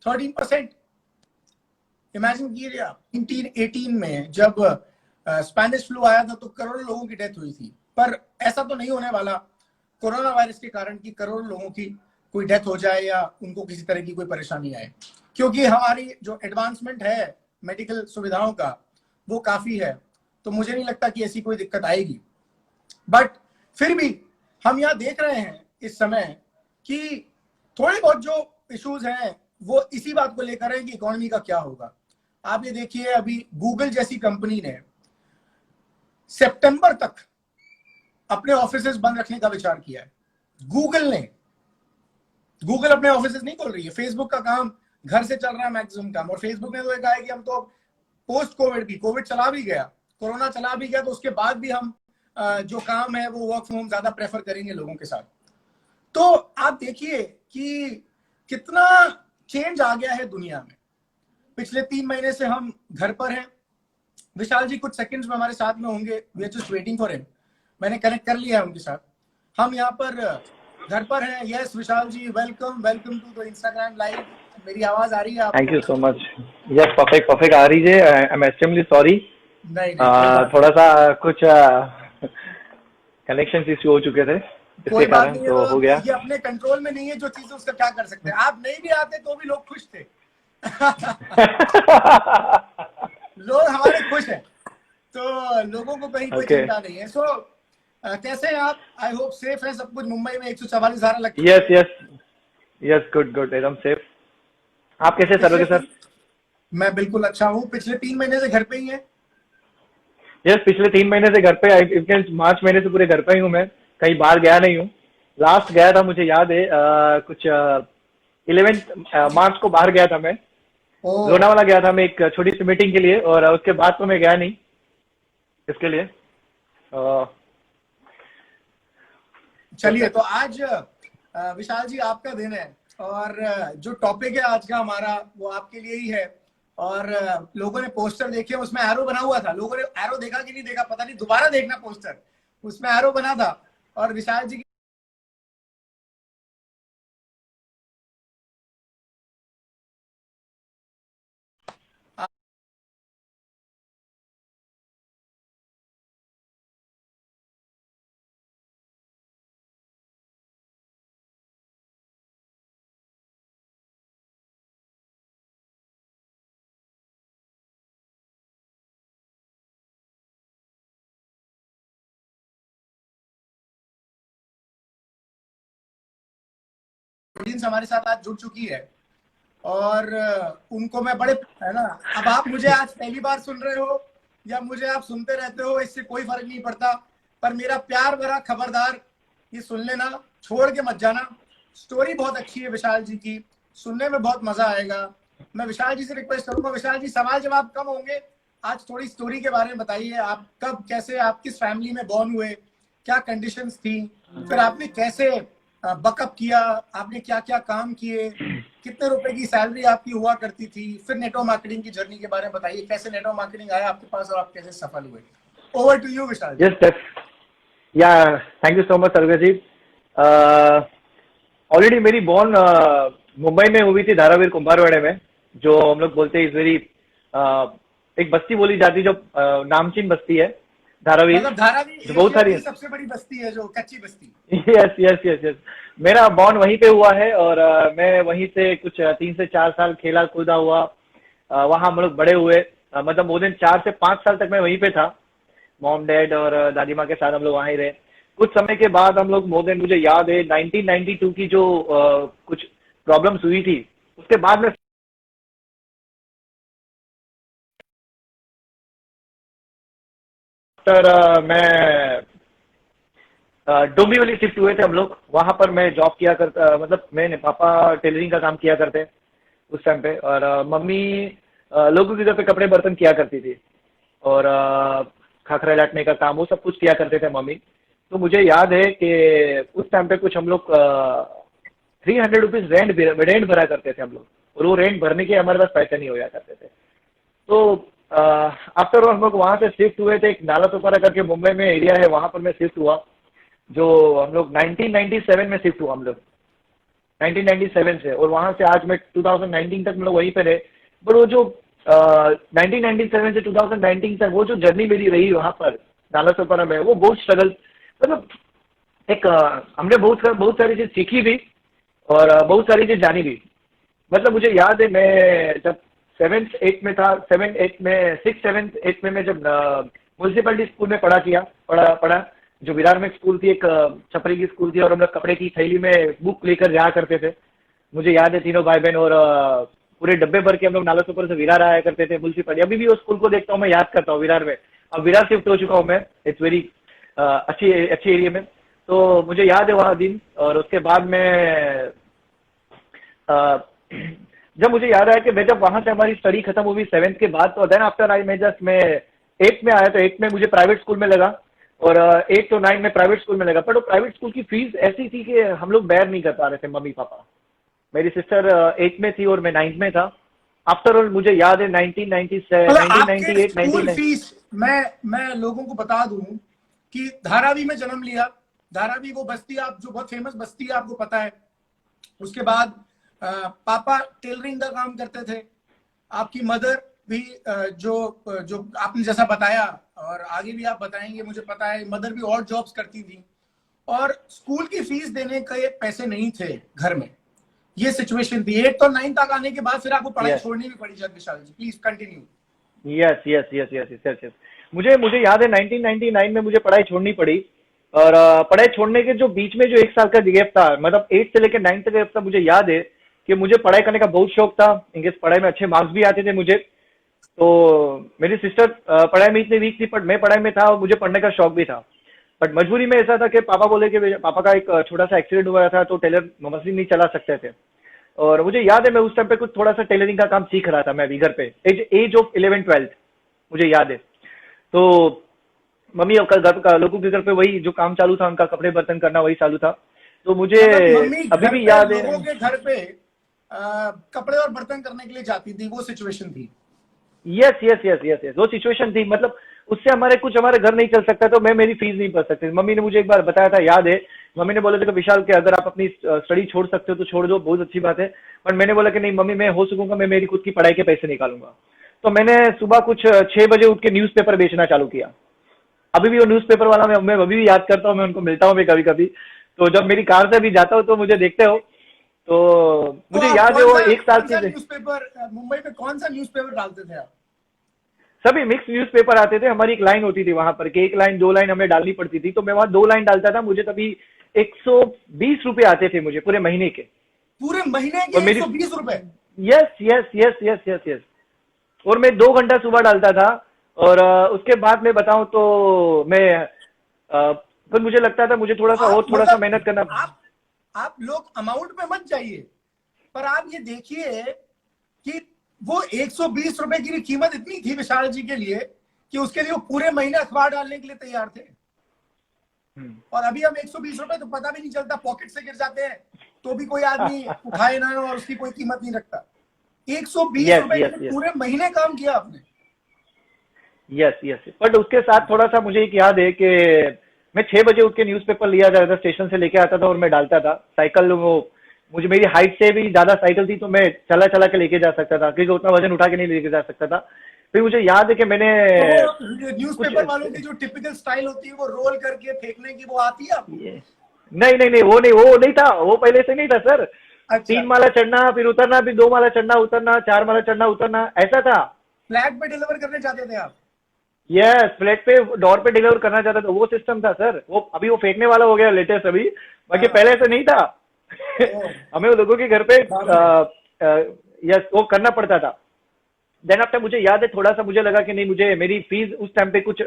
13%। Imagine कीजिए आप, 1918 में जब स्पेनिश फ्लू आया था तो करोड़ों लोगों की डेथ हुई थी, पर ऐसा तो नहीं होने वाला कोरोना वायरस के कारण कि करोड़ों लोगों की कोई डेथ हो जाए या उनको किसी तरह की कोई परेशानी आए, क्योंकि हमारी जो एडवांसमेंट है मेडिकल सुविधाओं का वो काफी है। तो मुझे नहीं लगता कि ऐसी कोई दिक्कत आएगी। बट फिर भी हम यहाँ देख रहे हैं इस समय कि थोड़े बहुत जो इश्यूज हैं वो इसी बात को लेकर है कि इकोनॉमी का क्या होगा। आप ये देखिए, अभी गूगल जैसी कंपनी ने सितंबर तक अपने ऑफिसेज बंद रखने का विचार किया है। गूगल अपने ऑफिसेज नहीं खोल रही है। फेसबुक का काम घर से चल रहा है मैक्सिमम काम, और फेसबुक ने तो ये कहा है कि हम तो पोस्ट कोविड भी, कोविड चला भी गया, कोरोना चला भी गया, तो उसके बाद भी हम जो काम है वो वर्क फ्रॉम होम ज्यादा प्रेफर करेंगे लोगों के साथ। तो आप देखिए कि कितना चेंज आ गया है दुनिया में। पिछले 3 महीने से हम घर पर हैं। विशाल जी कुछ सेकंड्स में हमारे साथ में होंगे, we are just waiting for him. मैंने कनेक्ट कर लिया है उनके साथ। हम यहाँ पर घर पर हैं। Yes Vishal ji, welcome to the Instagram live. मेरी आवाज आ रही है आपको? Thank you so much. Yes, perfect आ रही है। I am extremely sorry. नहीं थोड़ा सा कुछ कनेक्शन इश्यू हो चुके थे, कोई इसके बात कारण नहीं, तो हो गया। ये अपने कंट्रोल में नहीं है जो चीज, उसका क्या कर सकते हैं। आप नहीं भी आते तो भी लोग खुश थे। लोग हमारे खुश हैं, तो लोगों को कहीं कोई चिंता नहीं है। सो कैसे हैं आप? आई होप सेफ है सब कुछ। मुंबई में 144 धारा लग चुकी है। यस गुड एकदम सेफ। आप कैसे सर? सर मैं बिल्कुल अच्छा हूँ। पिछले 3 महीने से घर पे ही है। यस, पिछले 3 महीने से घर पे, मार्च महीने से पूरे घर पे ही हूँ। मैं कहीं बाहर गया नहीं हूँ। लास्ट गया था, मुझे याद है कुछ 11 मार्च को बाहर गया था मैं। लोनावाला गया था मैं एक छोटी सी मीटिंग के लिए, और उसके बाद तो मैं गया नहीं इसके लिए। चलिए, तो आज विशाल जी आपका दिन है, और जो टॉपिक है आज का हमारा वो आपके लिए ही है। और लोगों ने पोस्टर देखे, उसमें एरो बना हुआ था। लोगों ने एरो देखा कि नहीं देखा पता नहीं, दोबारा देखना पोस्टर, उसमें एरो बना था। और विशाल जी ऑडियंस हमारे साथ आज जुड़ चुकी है, और उनको मैं बड़े, है ना, अब आप मुझे आज पहली बार सुन रहे हो या मुझे आप सुनते रहते हो, इससे कोई फर्क नहीं पड़ता। पर मेरा प्यार भरा खबरदार ये सुन लेना, छोड़ के मत जाना। स्टोरी बहुत अच्छी है विशाल जी की, सुनने में बहुत मजा आएगा। मैं विशाल जी से रिक्वेस्ट करूंगा, विशाल जी सवाल जवाब कम होंगे, आज थोड़ी स्टोरी के बारे में बताइए। आप कब, कैसे, आप किस फैमिली में बॉर्न हुए, क्या कंडीशंस थी, फिर आपने कैसे बकअप किया, आपने क्या क्या काम किए, कितने रुपए की सैलरी आपकी हुआ करती थी, फिर नेटवर्क मार्केटिंग की जर्नी के बारे में बताइए, कैसे नेटवर्क मार्केटिंग आया आपके पास और आप कैसे सफल हुए। Over to you Vishal ji. Yes, yeah thank you so much Sarvesh ji. Already मेरी बॉर्न मुंबई में हुई थी, धारावीर कुंभारवाड़े में, जो हम लोग बोलते हैं इस वेरी एक बस्ती बोली जाती है जो नामचीन बस्ती है, धारावीर। मतलब धारावीर बहुत सारी सबसे बड़ी बस्ती है, जो कच्ची बस्ती। यस यस यस यस, मेरा बॉर्न वहीं पे हुआ है, और मैं वहीं से कुछ 3 से 4 साल खेला कूदा हुआ। वहाँ हम लोग बड़े हुए, मतलब मोर देन 4 से 5 साल तक मैं वहीं पे था। मॉम डैड और दादी माँ के साथ हम लोग वहाँ ही रहे। कुछ समय के बाद हम लोग मोर देन, मुझे याद है 1992 की जो कुछ प्रॉब्लम्स हुई थी, उसके बाद में मैं डोंबिवली शिफ्ट हुए थे हम लोग। वहां पर मैं जॉब किया करता, मतलब मैंने पापा टेलरिंग का काम किया करते उस टाइम पे, और मम्मी लोगों के घर पे कपड़े बर्तन किया करती थी, और खाखरा लाटने का काम वो सब कुछ किया करते थे मम्मी। तो मुझे याद है कि उस टाइम पे कुछ हम लोग 300 रुपीज रेंट भरा करते थे हम लोग, और वो रेंट भरने के हमारे पास पैसे नहीं होया करते थे। तो आफ्टर हम लोग वहां से शिफ्ट हुए थे, एक नाला सोपारा करके मुंबई में एरिया है, वहां पर मैं शिफ्ट हुआ, जो हम लोग 1997 में शिफ्ट हुआ हम लोग। 1997 से, और वहां से आज मैं 2019 तक हम लोग वहीं पे रहे। बट वो जो 1997 से 2019 तक वो जो जर्नी मेरी रही वहां पर नालासोपारा में, वो बहुत स्ट्रगल, मतलब एक हमने बहुत सारी चीज सीखी भी, और बहुत सारी चीज जानी भी। मतलब मुझे याद है, मैं जब 7th 8th में था, 7th 8th में 6th 7th 8th में मैं जब म्यूनसिपलिटी स्कूल में पढ़ा, जो विरार में स्कूल थी, एक छपरी की स्कूल थी, और हम लोग कपड़े की थैली में बुक लेकर जाया करते थे। मुझे याद है, तीनों भाई बहन और पूरे डब्बे भर के हम लोग नालासोपारा से विरार आया करते थे म्यूनसिपलिटी। अभी भी उस स्कूल को देखता हूँ, मैं याद करता हूँ विरार में। अब विरार शिफ्ट हो चुका हूँ मैं, इट्स वेरी अच्छी अच्छी एरिया में। तो मुझे याद है वहाँ दिन। और उसके बाद में जब मुझे याद आया कि मैं जब वहां से हमारी स्टडी खत्म हुई 7th के बाद, तो देन आफ्टर आई मैं 8th में आया, तो 8th में मुझे प्राइवेट स्कूल में लगा, और 8 to 9 में प्राइवेट स्कूल में लगा। पर वो प्राइवेट स्कूल की फीस ऐसी थी कि हम लोग बेयर नहीं कर पा रहे थे, मम्मी पापा। मेरी सिस्टर 8th में थी और मैं 9th में था। आफ्टर ऑल मुझे याद है 1997 मतलब आपके 1998 स्कूल 99। फीस, मैं लोगों को बता दूं कि धारावी में जन्म लिया। धारावी वो बस्ती आप जो बहुत फेमस बस्ती है, आपको पता है। उसके बाद पापा टेलरिंग का काम करते थे। आपकी मदर भी जो जो आपने जैसा बताया, और आगे भी आप बताएंगे, मुझे पता है मदर भी और जॉब्स करती थी, और स्कूल की फीस देने के पैसे नहीं थे घर में। ये सिचुएशन थी। 8 और 9 तक आने के बाद फिर आपको पढ़ाई यस छोड़नी भी पड़ी। जब Vishal ji please continue. Yes yes yes yes yes yes. मुझे मुझे याद है 1999 में मुझे पढ़ाई छोड़नी पड़ी। और पढ़ाई छोड़ने के जो बीच में जो 1 साल का गैप था, मतलब 8 से लेकर 9 तक गैप था, मुझे याद है कि मुझे पढ़ाई करने का बहुत शौक था। इंग्लिश पढ़ाई में अच्छे मार्क्स भी आते थे मुझे। तो मेरी सिस्टर पढ़ाई में इतनी वीक थी, बट मैं पढ़ाई में था और मुझे पढ़ने का शौक भी था। बट मजबूरी में ऐसा था कि पापा बोले कि पापा का एक छोटा सा एक्सीडेंट हुआ था, तो टेलर मशीन नहीं चला सकते थे। और मुझे याद है, मैं उस टाइम पे कुछ थोड़ा सा टेलरिंग का काम सीख रहा था, मैं अभी घर पे, एज ऑफ 11-12 मुझे याद है। तो मम्मी और घर का लोगों के घर पे वही जो काम चालू था, उनका कपड़े बर्तन करना वही चालू था। तो मुझे मतलब मम्मी अभी घर भी पे, याद है। लोगों के घर पे कपड़े और बर्तन करने के लिए जाती थी, वो सिचुएशन थी। Yes yes yes yes yes, वो सिचुएशन थी। मतलब उससे हमारे घर नहीं चल सकता, तो मैं मेरी फीस नहीं भर सकती। मम्मी ने मुझे एक बार बताया था, याद है, मम्मी ने बोला था कि विशाल के अगर आप अपनी स्टडी छोड़ सकते हो तो छोड़ दो, बहुत अच्छी बात है। पर मैंने बोला कि नहीं मम्मी, मैं हो सकूंगा, मैं मेरी खुद की पढ़ाई के पैसे निकालूंगा। तो मैंने सुबह कुछ 6 बजे उठ के न्यूज़पेपर बेचना चालू किया। अभी भी वो न्यूज़पेपर वाला मैं अभी भी याद करता हूँ, मैं उनको मिलता हूँ भी कभी कभी। तो जब मेरी कार से भी जाता हूँ तो मुझे देखते हो। तो तो मुझे आप याद है वो 1 साल कौन की सा न्यूज़पेपर मुंबई में कौन सा न्यूज़पेपर डालते थे आप? सभी मिक्स न्यूज़पेपर आते थे। हमारी एक लाइन होती थी वहां पर कि 1 लाइन 2 लाइन हमें डालनी पड़ती थी। तो मैं वहां 2 लाइन डालता था। मुझे तभी 120 रुपये आते थे मुझे पूरे महीने के। पूरे महीने और के मेरी 120 रुपए? Yes yes yes yes yes yes. और मैं 2 घंटा सुबह डालता था। और उसके बाद मैं बताऊं तो मैं फिर मुझे लगता था मुझे आप थोड़ा सा मतलब मेहनत करना। आप लोग अमाउंट पे मत जाइए, पर आप ये देखिए कि वो 120 रुपए की भी कीमत इतनी थी विशाल जी के लिए कि उसके लिए वो पूरे महीने अखबार डालने के लिए तैयार थे। और अभी हम 120 रुपए तो पता भी नहीं चलता, पॉकेट से गिर जाते हैं तो भी कोई आदमी उठाए ना, और उसकी कोई कीमत नहीं रखता। 120 यस रुपए के यस लिए यस पूरे महीने काम किया आपने। Yes yes. बट उसके साथ थोड़ा सा मुझे एक याद है कि मैं 6 बजे उठ के न्यूज़पेपर लिया जाता था, स्टेशन से लेके आता था और मैं डालता था। साइकिल वो मुझे मेरी हाइट से भी ज्यादा साइकिल थी, तो मैं चला चला के लेके जा सकता था, क्योंकि उतना वजन उठा के नहीं लेके जा सकता था। फिर मुझे याद है कि मैंने तो वो कुछ न्यूज़पेपर वालों की जो टिपिकल स्टाइल होती है वो रोल करके फेंकने की, वो आती है आपको? नहीं नहीं नहीं, वो नहीं था, वो पहले से नहीं था सर। अच्छा, 3 माला चढ़ना, फिर उतरना, फिर 2 माला चढ़ना उतरना, 4 माला चढ़ना उतरना, ऐसा था। फ्लैट पे डिलीवर करने जाते थे आप? यस, फ्लैट पे डोर पे डिलीवर करना चाहता था, वो सिस्टम था सर। वो अभी वो फेंकने वाला हो गया लेटेस्ट अभी, बाकी हाँ। पहले ऐसा नहीं था। ओ, हमें वो लोगों के घर पे बाप रे। यस वो करना पड़ता था। देन आफ्टर मुझे याद है, थोड़ा सा मुझे लगा कि नहीं, मुझे मेरी फीस उस टाइम पे कुछ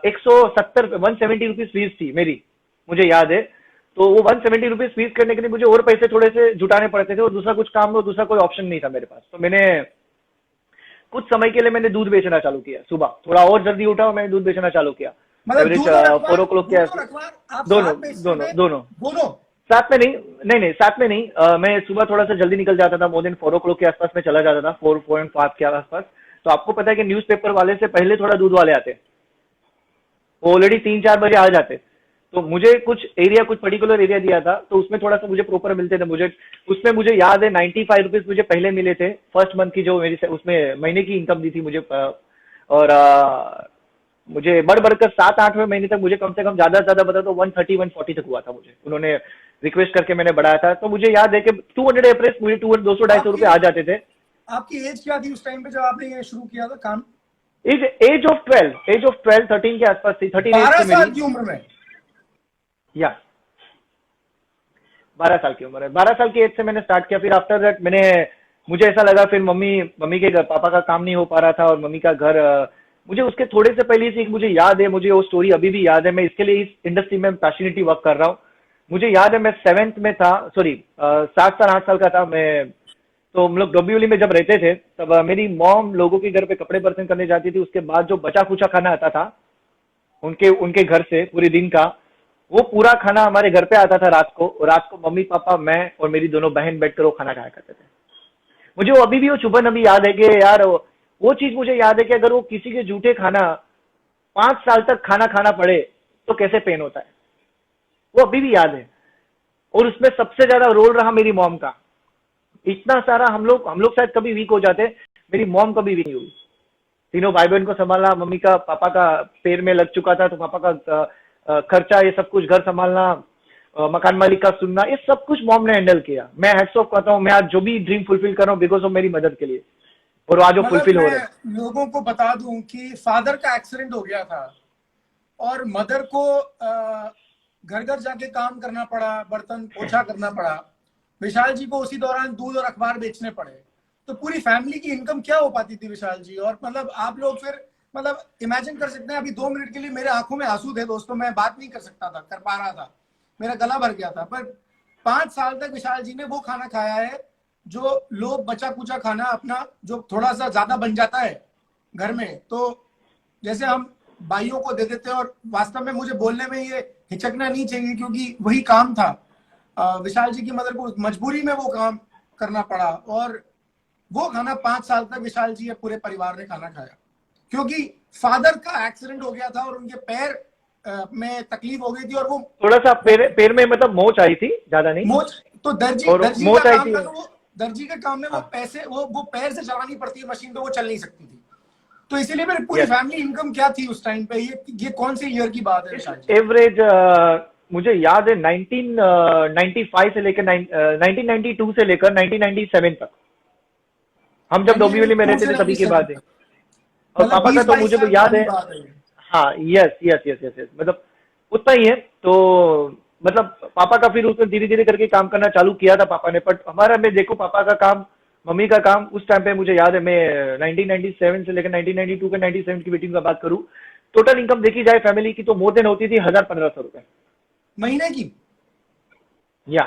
170 170 रुपीज फीस थी मेरी, मुझे याद है। तो वो 170 रुपीज फीस करने के लिए मुझे और पैसे थोड़े से जुटाने पड़ते थे, और दूसरा कुछ काम, दूसरा कोई ऑप्शन नहीं था मेरे पास। तो मैंने कुछ समय के लिए मैंने दूध बेचना चालू किया। सुबह थोड़ा और जल्दी उठा और मैंने दूध बेचना चालू किया। मतलब एवरेज दूध और अखबार, 4 o'clock के दूध और अखबार आप दोनों साथ बेचते दोनों थे? दोनों दोनों? साथ में नहीं, नहीं नहीं साथ में नहीं। मैं सुबह थोड़ा सा जल्दी निकल जाता था, मोर देन 4 o'clock के आसपास में चला जाता था, 4-4:05 के आसपास। तो आपको पता है कि न्यूज़पेपर वाले से पहले थोड़ा दूध वाले आते, वो ऑलरेडी 3-4 बजे आ जाते। तो मुझे कुछ एरिया, कुछ पर्टिकुलर एरिया दिया था, तो उसमें थोड़ा सा मुझे प्रॉपर मिलते थे। मुझे उसमें मुझे याद है 95 रुपीज मुझे पहले मिले थे फर्स्ट मंथ की, जो मेरी उसमें महीने की इनकम दी थी मुझे। और मुझे बढ़ बढ़कर 7-8वें महीने तक मुझे कम से कम ज्यादा से ज्यादा बता तो 130-140 तक हुआ था मुझे। उन्होंने रिक्वेस्ट करके मैंने बढ़ाया था, तो मुझे याद है कि 200 अप्रैस मुझे 200-250 रुपये आ आपकी जाते थे। आपकी एज क्या थी उस टाइम पे जब आपने ये शुरू किया था काम? एज ऑफ 12, 13 के आसपास थी, 13 एज 12 थी साल मेरी। की उम्र में? या 12 साल की उम्र है, 12 साल की एज से मैंने स्टार्ट किया। फिर आफ्टर दैट मैंने, मुझे ऐसा लगा, फिर मम्मी मम्मी के घर, पापा का काम नहीं हो पा रहा था और मम्मी का घर, मुझे उसके थोड़े से पहले से एक मुझे याद है, मुझे वो स्टोरी अभी भी याद है। मैं इसके लिए इस इंडस्ट्री में पैशनेटली वर्क कर रहा हूँ। मुझे याद है मैं 7th में था, सॉरी 7 साल 8 साल का था मैं। तो हम लोग डोंबिवली में जब रहते थे, तब मेरी मॉम लोगों के घर पे कपड़े बर्तन करने जाती थी। उसके बाद जो बचा खुचा खाना आता था उनके उनके घर से पूरे दिन का, वो पूरा खाना हमारे घर पे आता था रात को। और रात को मम्मी पापा, मैं और मेरी दोनों बहन बैठकर वो खाना खाया करते थे। मुझे वो अभी भी वो चुभन अभी याद है कि यार वो चीज मुझे याद है कि अगर वो किसी के जूठे खाना 5 साल तक खाना खाना पड़े तो कैसे पेन होता है, वो अभी भी याद है। और उसमें सबसे ज्यादा रोल रहा मेरी मॉम का। इतना सारा हम लोग शायद कभी वीक हो जाते, मेरी मॉम कभी वीक नहीं हुई। तीनों भाई बहन को संभालना, मम्मी का, पापा का पैर में लग चुका था तो पापा का खर्चा, ये सब कुछ, घर संभालना, मकान मालिक का सुनना, ये सब कुछ मॉम ने हैंडल किया। मैं हैट्स ऑफ करता हूँ, मैं आज जो भी ड्रीम फुलफिल कर रहा हूँ बिकॉज ऑफ मेरी मदद के लिए, और आज वो मतलब फुलफिल हो रहे हैं। मैं लोगों को बता दूं कि फादर का एक्सीडेंट हो गया था और मदर को घर घर जाके काम करना पड़ा, बर्तन पोछा करना पड़ा। विशाल जी को उसी दौरान दूध और अखबार बेचने पड़े। तो पूरी फैमिली की इनकम क्या हो पाती थी विशाल जी? और मतलब आप लोग फिर, मतलब इमेजिन कर सकते हैं, अभी 2 मिनट के लिए मेरे आंखों में आंसू थे दोस्तों, मैं बात नहीं कर सकता था, कर पा रहा था, मेरा गला भर गया था। पर 5 साल तक विशाल जी ने वो खाना खाया है जो लोग बचा कुचा खाना अपना, जो थोड़ा सा ज्यादा बन जाता है घर में, तो जैसे हम भाइयों को दे देते हैं। और वास्तव में मुझे बोलने में ये हिचकना नहीं चाहिए क्योंकि वही काम था। विशाल जी की मदर को मजबूरी में वो काम करना पड़ा और वो खाना 5 साल तक विशाल जी या पूरे परिवार ने खाना खाया, क्योंकि फादर का एक्सीडेंट हो गया था और उनके पैर में तकलीफ हो गई थी। और वो थोड़ा सा पैर पैर में मतलब मोच आई थी, ज्यादा नहीं। मोच, तो दर्जी और दर्जी का मोच आई काम थी। था, तो वो दर्जी के काम में वो हाँ। पैसे वो पैर से चलानी पड़ती है मशीन, तो वो चल नहीं सकती थी। तो इसीलिए मेरी पूरी यस। फैमिली इनकम क्या थी उस टाइम पे? ये कौन से ईयर की बात है विशाल जी? एवरेज मुझे याद है 1995 से लेकर 1992 से लेकर 1997 तक, हम जब डोंबिवली में 1992 रहते से थे तभी की 97 बात है। तक, और मतलब पापा का बीस तो बाईस मुझे तो साल याद पुरानी है। बात है ये। हाँ, yes yes yes yes yes, मतलब उतना ही है। तो मतलब पापा का फिर उसमें धीरे धीरे करके काम करना चालू किया था पापा ने। बट हमारा, मैं देखो, पापा का काम, मम्मी का काम उस टाइम पे मुझे याद है, मैं 1997 से लेकर 1992 के 97 की मीटिंग का बात करूं, टोटल इनकम देखी जाए फैमिली की तो मोर देन होती थी 1000-1500 रुपए। महीने की? या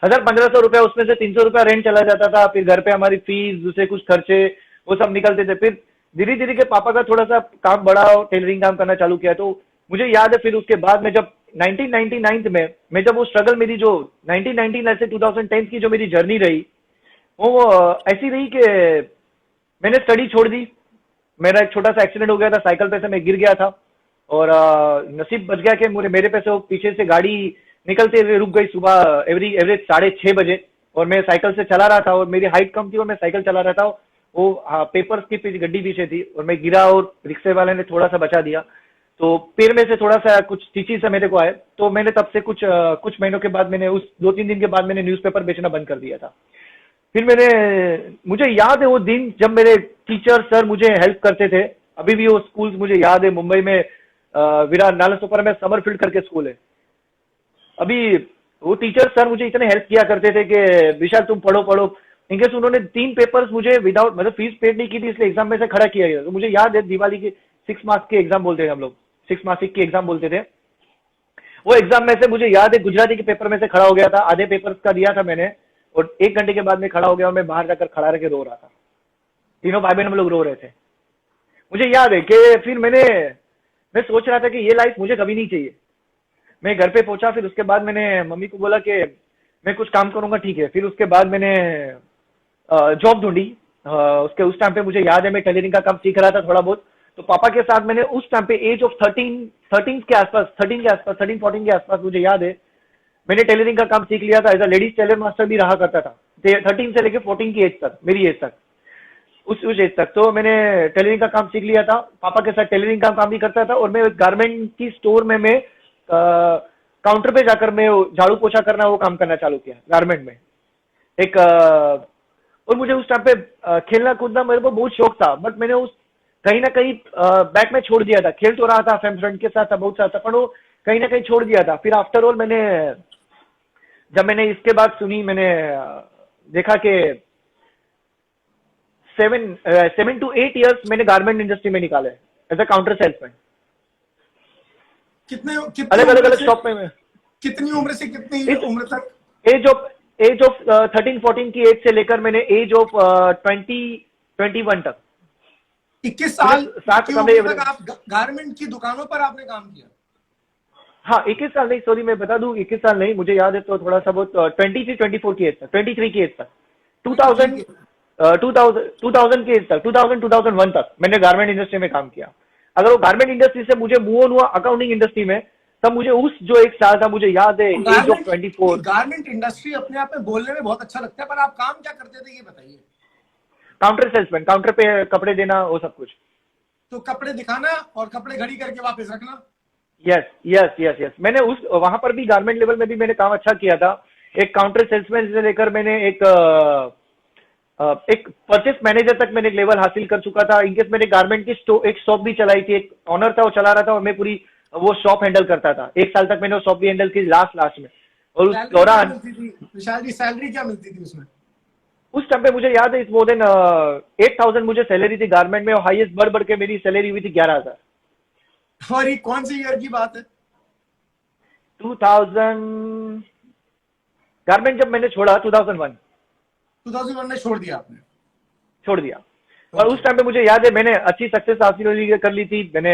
1000-1500 रुपया, उसमें से 300 रुपया रेंट चला जाता था। फिर घर पे हमारी फीस, दूसरे कुछ खर्चे, वो सब निकलते थे। फिर धीरे धीरे के पापा का थोड़ा सा काम बढ़ा और टेलरिंग काम करना चालू किया। तो मुझे याद है फिर उसके बाद में जब 1999 में मैं जब वो स्ट्रगल मेरी जो 1999 से 2010 की जो मेरी जर्नी रही, वो ऐसी रही कि मैंने स्टडी छोड़ दी। मेरा एक छोटा सा एक्सीडेंट हो गया था, साइकिल पे से मैं गिर गया था और नसीब बच गया कि मेरे पे से वो पीछे से गाड़ी निकलते हुए रुक गई सुबह एवरेज 6:30 बजे। और मैं साइकिल से चला रहा था और मेरी हाइट कम थी और मैं साइकिल चला रहा था। वो पेपर्स की गड्डी पीछे थी और मैं गिरा और रिक्शे वाले ने थोड़ा सा बचा दिया। तो पैर में से थोड़ा सा कुछ स्टिचेस से मेरे को आए। तो मैंने तब से कुछ महीनों के बाद, मैंने उस 2-3 दिन के बाद मैंने न्यूज़पेपर बेचना बंद कर दिया था। फिर मुझे याद है वो दिन जब मेरे टीचर सर मुझे हेल्प करते थे। अभी भी वो स्कूल मुझे याद है, मुंबई में विरार नालासोपारा में समरफील्ड करके स्कूल है। अभी वो टीचर सर मुझे इतने हेल्प किया करते थे कि विशाल तुम पढ़ो पढ़ो। इनकेस उन्होंने 3 पेपर्स मुझे विदाउट, मतलब फीस पेड नहीं की थी, इसलिए एग्जाम में से खड़ा किया गया। तो मुझे याद है दिवाली के 6 मार्क्स के एग्जाम बोलते थे हम लोग, 6 मासिक की एग्जाम बोलते थे। वो एग्जाम में से मुझे याद है गुजराती के पेपर में से खड़ा हो गया था। आधे पेपर का दिया था मैंने और 1 घंटे के बाद में खड़ा हो गया और मैं बाहर जाकर खड़ा रह के रो रहा था। तीनों भाई बहन हम लोग रो रहे थे। मुझे याद है कि फिर मैं सोच रहा था कि ये लाइफ मुझे कभी नहीं चाहिए। मैं घर पे पहुंचा, फिर उसके बाद मैंने मम्मी को बोला कि मैं कुछ काम करूंगा, ठीक है। फिर उसके बाद मैंने जॉब ढूंढी। उसके उस टाइम पे मुझे याद है मैं टेलरिंग का काम सीख रहा था थोड़ा बहुत। तो पापा के साथ मैंने उस टाइम पे एज ऑफ 13 14 के आसपास मुझे याद है, मैंने टेलरिंग का काम सीख लिया था। As a ladies tailor master भी रहा करता था 13 से लेके 14 की एज तक, मेरी एज तक, उस एज तक। तो मैंने टेलरिंग का काम सीख लिया था, पापा के साथ टेलरिंग का काम भी करता था। और मैं गारमेंट की स्टोर में मैं काउंटर पे जाकर मैं झाड़ू पोछा करना वो काम करना चालू किया गारमेंट में। एक और मुझे उस टाइम पे खेलना कूदना मेरे को बहुत शौक था, बट मैंने उस कहीं ना कहीं बैक में छोड़ दिया था। खेल तो रहा था, फ्रेंड के साथ था, बहुत साथ था, पर वो कहीं ना कहीं छोड़ दिया था। फिर आफ्टर ऑल जब मैंने इसके बाद सुनी, मैंने देखा कि 7 to 8 years मैंने गारमेंट इंडस्ट्री में निकाले एज अ काउंटर सेल्समैन, कितने अलग उम्र अलग से शॉप में मैं। कितनी उम्र से कितनी उम्र तक? एज ऑफ 13 14 की एज से लेकर मैंने एज ऑफ 21 तक, 21 साल सात की कमरे। उम्र तक आप गारमेंट की दुकानों पर आपने काम किया? हाँ, 21 साल नहीं, सॉरी मैं बता दूं, 21 साल नहीं, मुझे याद है तो थोड़ा सा बहुत 23 24 की एज तक, 23 की एज तक, 2000 की एज तक, 2001 तक मैंने गारमेंट इंडस्ट्री में काम किया। अगर वो गारमेंट इंडस्ट्री से मुझे मूव ऑन हुआ अकाउंटिंग इंडस्ट्री में, तब मुझे उस जो एक साल था, मुझे याद है एज ऑफ 24। गारमेंट इंडस्ट्री अपने आप में बोलने में बहुत अच्छा लगता है, पर आप काम क्या करते थे ये बताइए। काउंटर सेल्समैन, काउंटर पे कपड़े देना, वो सब कुछ। तो कपड़े दिखाना और कपड़े घड़ी करके वापस रखना। यस यस यस यस, मैंने उस वहां पर भी गारमेंट लेवल में भी मैंने काम अच्छा किया था। एक काउंटर सेल्समैन से लेकर मैंने एक परचेस मैनेजर तक मैंने एक लेवल हासिल कर चुका था। इनकेस मैंने गारमेंट की एक शॉप भी चलाई थी, एक ऑनर था वो चला रहा था और मैं पूरी वो शॉप हैंडल करता था। 1 साल तक मैंने वो शॉप भी हैंडल की लास्ट में। और उस दौरान विशाल जी सैलरी क्या मिलती थी उसमें? उस टाइम पे मुझे याद है इस मोर देन 8,000 मुझे सैलरी थी गारमेंट में, और हाईएस्ट बढ़ के मेरी सैलरी हुई थी 11,000। और ये कौन सी ईयर की बात है? 2000 गारमेंट जब मैंने छोड़ा 2001 में छोड़ दिया आपने? छोड़ दिया। और उस टाइम पे मुझे याद है मैंने अच्छी सक्सेस हासिल कर ली थी। मैंने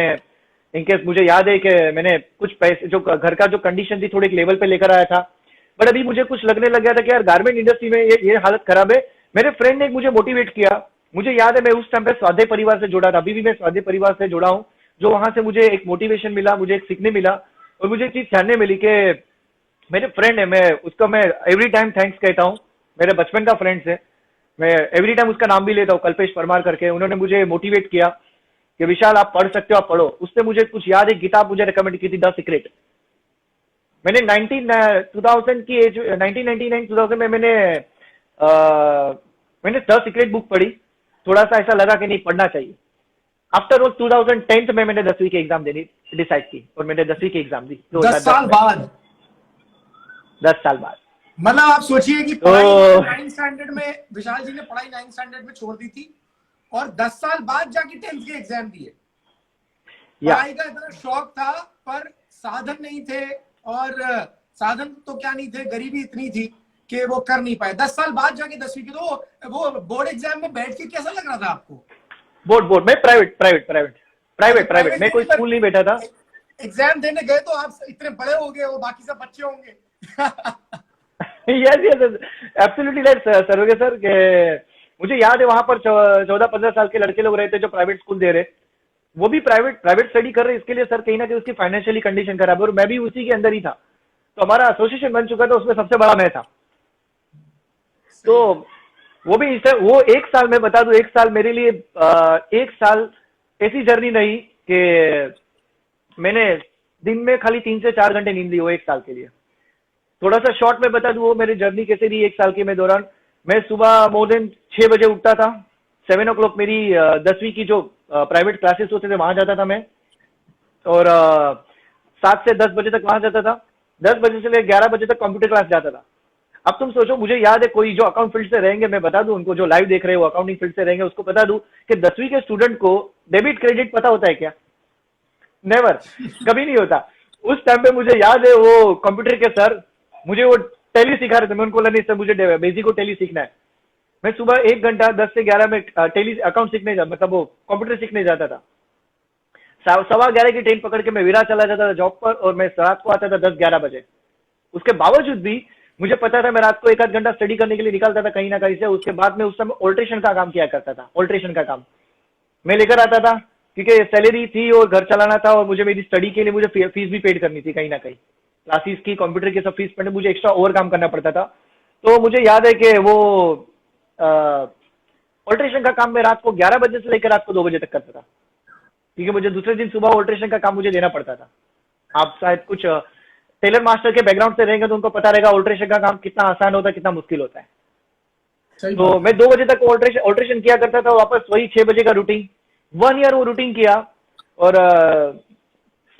इनकेस मुझे याद है कि मैंने कुछ पैसे, जो घर का जो कंडीशन थी, थोड़ी एक लेवल पे लेकर आया था। बट अभी मुझे कुछ लगने लग गया था कि यार गारमेंट इंडस्ट्री में ये हालत खराब है। मेरे फ्रेंड ने मुझे मोटिवेट किया। मुझे याद है मैं उस टाइम पे स्वाध्याय परिवार से जुड़ा था, अभी भी मैं स्वाध्याय परिवार से जुड़ा हूँ। जो वहां से मुझे एक मोटिवेशन मिला, मुझे एक सीखने मिला, और मुझे एक चीज जानने मिली कि मेरे फ्रेंड है, मैं उसका मैं एवरी टाइम थैंक्स कहता हूँ। मेरे बचपन का फ्रेंड है, मैं एवरी टाइम उसका नाम भी लेता हूँ, कल्पेश परमार करके। उन्होंने मुझे मोटिवेट किया कि विशाल आप पढ़ सकते हो, आप पढ़ो। उसने मुझे कुछ याद है किताब मुझे रिकमेंड की थी, द सीक्रेट। मैंने 2000 की एज 1999-2000 में मैंने द सीक्रेट बुक पढ़ी। थोड़ा सा ऐसा लगा कि नहीं, पढ़ना चाहिए। आफ्टर ऑल 2010 में मैंने 10वीं की एग्जाम देनी डिसाइड की, और मैंने 10वीं की एग्जाम दी 10 साल बाद। 10 साल बाद। मतलब आप सोचिए कि पढ़ाई 9th स्टैंडर्ड में, विशाल जी ने पढ़ाई 9th स्टैंडर्ड में छोड़ दी थी, और 10 साल बाद जाके 10th के एग्जाम दिए। पढ़ाई का इतना शौक था, पर साधन नहीं थे, और साधन तो क्या नहीं थे, गरीबी इतनी थी कि वो कर नहीं पाए। 10 साल बाद जाके 10वीं की, तो वो बोर्ड एग्जाम में बैठ के कैसा लग रहा था आपको? बोर्ड में प्राइवेट, मैं कोई स्कूल नहीं बैठा था। एग्जाम देने गए तो आप इतने बड़े हो गए, वो बाकी सब बच्चे होंगे। Yes absolutely right Saroge sir. मुझे याद है वहां पर 14-15 साल के लड़के लोग रहते जो प्राइवेट स्कूल दे रहे, वो भी प्राइवेट स्टडी कर रहे। इसके लिए सर कहीं ना कहीं उसकी फाइनेंशियली कंडीशन खराब है, और मैं भी उसी के अंदर ही था। तो हमारा एसोसिएशन बन चुका था, उसमें सबसे बड़ा मैं था। तो वो भी वो 1 साल, मैं बता दूं, 1 साल मेरे लिए 1 साल ऐसी जर्नी नहीं कि मैंने दिन में खाली 3 से 4 घंटे नींद ली वो 1 साल के लिए। थोड़ा सा शॉर्ट में बता दूं वो मेरी जर्नी कैसे रही 1 साल के में दौरान। मैं सुबह मोर देन 6 बजे उठता था। 7 o'clock मेरी 10वीं की जो प्राइवेट क्लासेस होते थे वहां जाता था मैं, और 7 से 10 बजे तक वहां जाता था। 10 बजे से लेकर 11 बजे तक कंप्यूटर क्लास जाता था। अब तुम सोचो, मुझे याद है कोई जो अकाउंट फील्ड से रहेंगे, मैं बता दूं उनको, जो लाइव देख रहे हो अकाउंटिंग फील्ड से रहेंगे, उसको बता दूं कि 10वीं के स्टूडेंट को डेबिट क्रेडिट पता होता है क्या? नेवर, कभी नहीं होता। उस टाइम पे मुझे याद है वो कंप्यूटर के सर मुझे वो टैली सिखा रहे थे। मैं उनको बोला नहीं सर, मुझे बेसिक को टैली सीखना है। मैं सुबह 1 घंटा 10 से 11 में टैली अकाउंट सीखने जा, मतलब वो कंप्यूटर सीखने जाता था। 11:15 की ट्रेन पकड़ के मैं विरार चला जाता था जॉब पर, और मैं रात को आता था 10-11 बजे। उसके बावजूद भी मुझे पता था मैं रात को 1 आध घंटा स्टडी करने के लिए निकलता था कहीं ना कहीं से। उसके बाद में उस समय ऑल्ट्रेशन का काम किया करता था। ऑल्ट्रेशन का काम मैं लेकर आता था, क्योंकि सैलरी थी और घर चलाना था और मुझे मेरी स्टडी के लिए मुझे फीस भी पेड करनी थी कहीं ना कहीं, क्लासेस की, कंप्यूटर की सब फीस पढ़ने मुझे एक्स्ट्रा ओवर काम करना पड़ता था। तो मुझे याद है कि वो ऑल्ट्रेशन का काम मैं रात को 11 बजे से लेकर रात को 2 बजे तक करता था, क्योंकि मुझे दूसरे दिन सुबह ऑल्ट्रेशन का काम मुझे देना पड़ता था। आप शायद कुछ टेलर मास्टर के बैकग्राउंड से रहेंगे तो उनको पता रहेगा ऑल्ट्रेशन का काम कितना आसान होता है, कितना मुश्किल होता है। सही तो बात मैं 2 बजे तक ऑल्ट्रेशन किया करता था, वापस वही 6 बजे का रूटीन। 1 ईयर वो रूटीन किया। और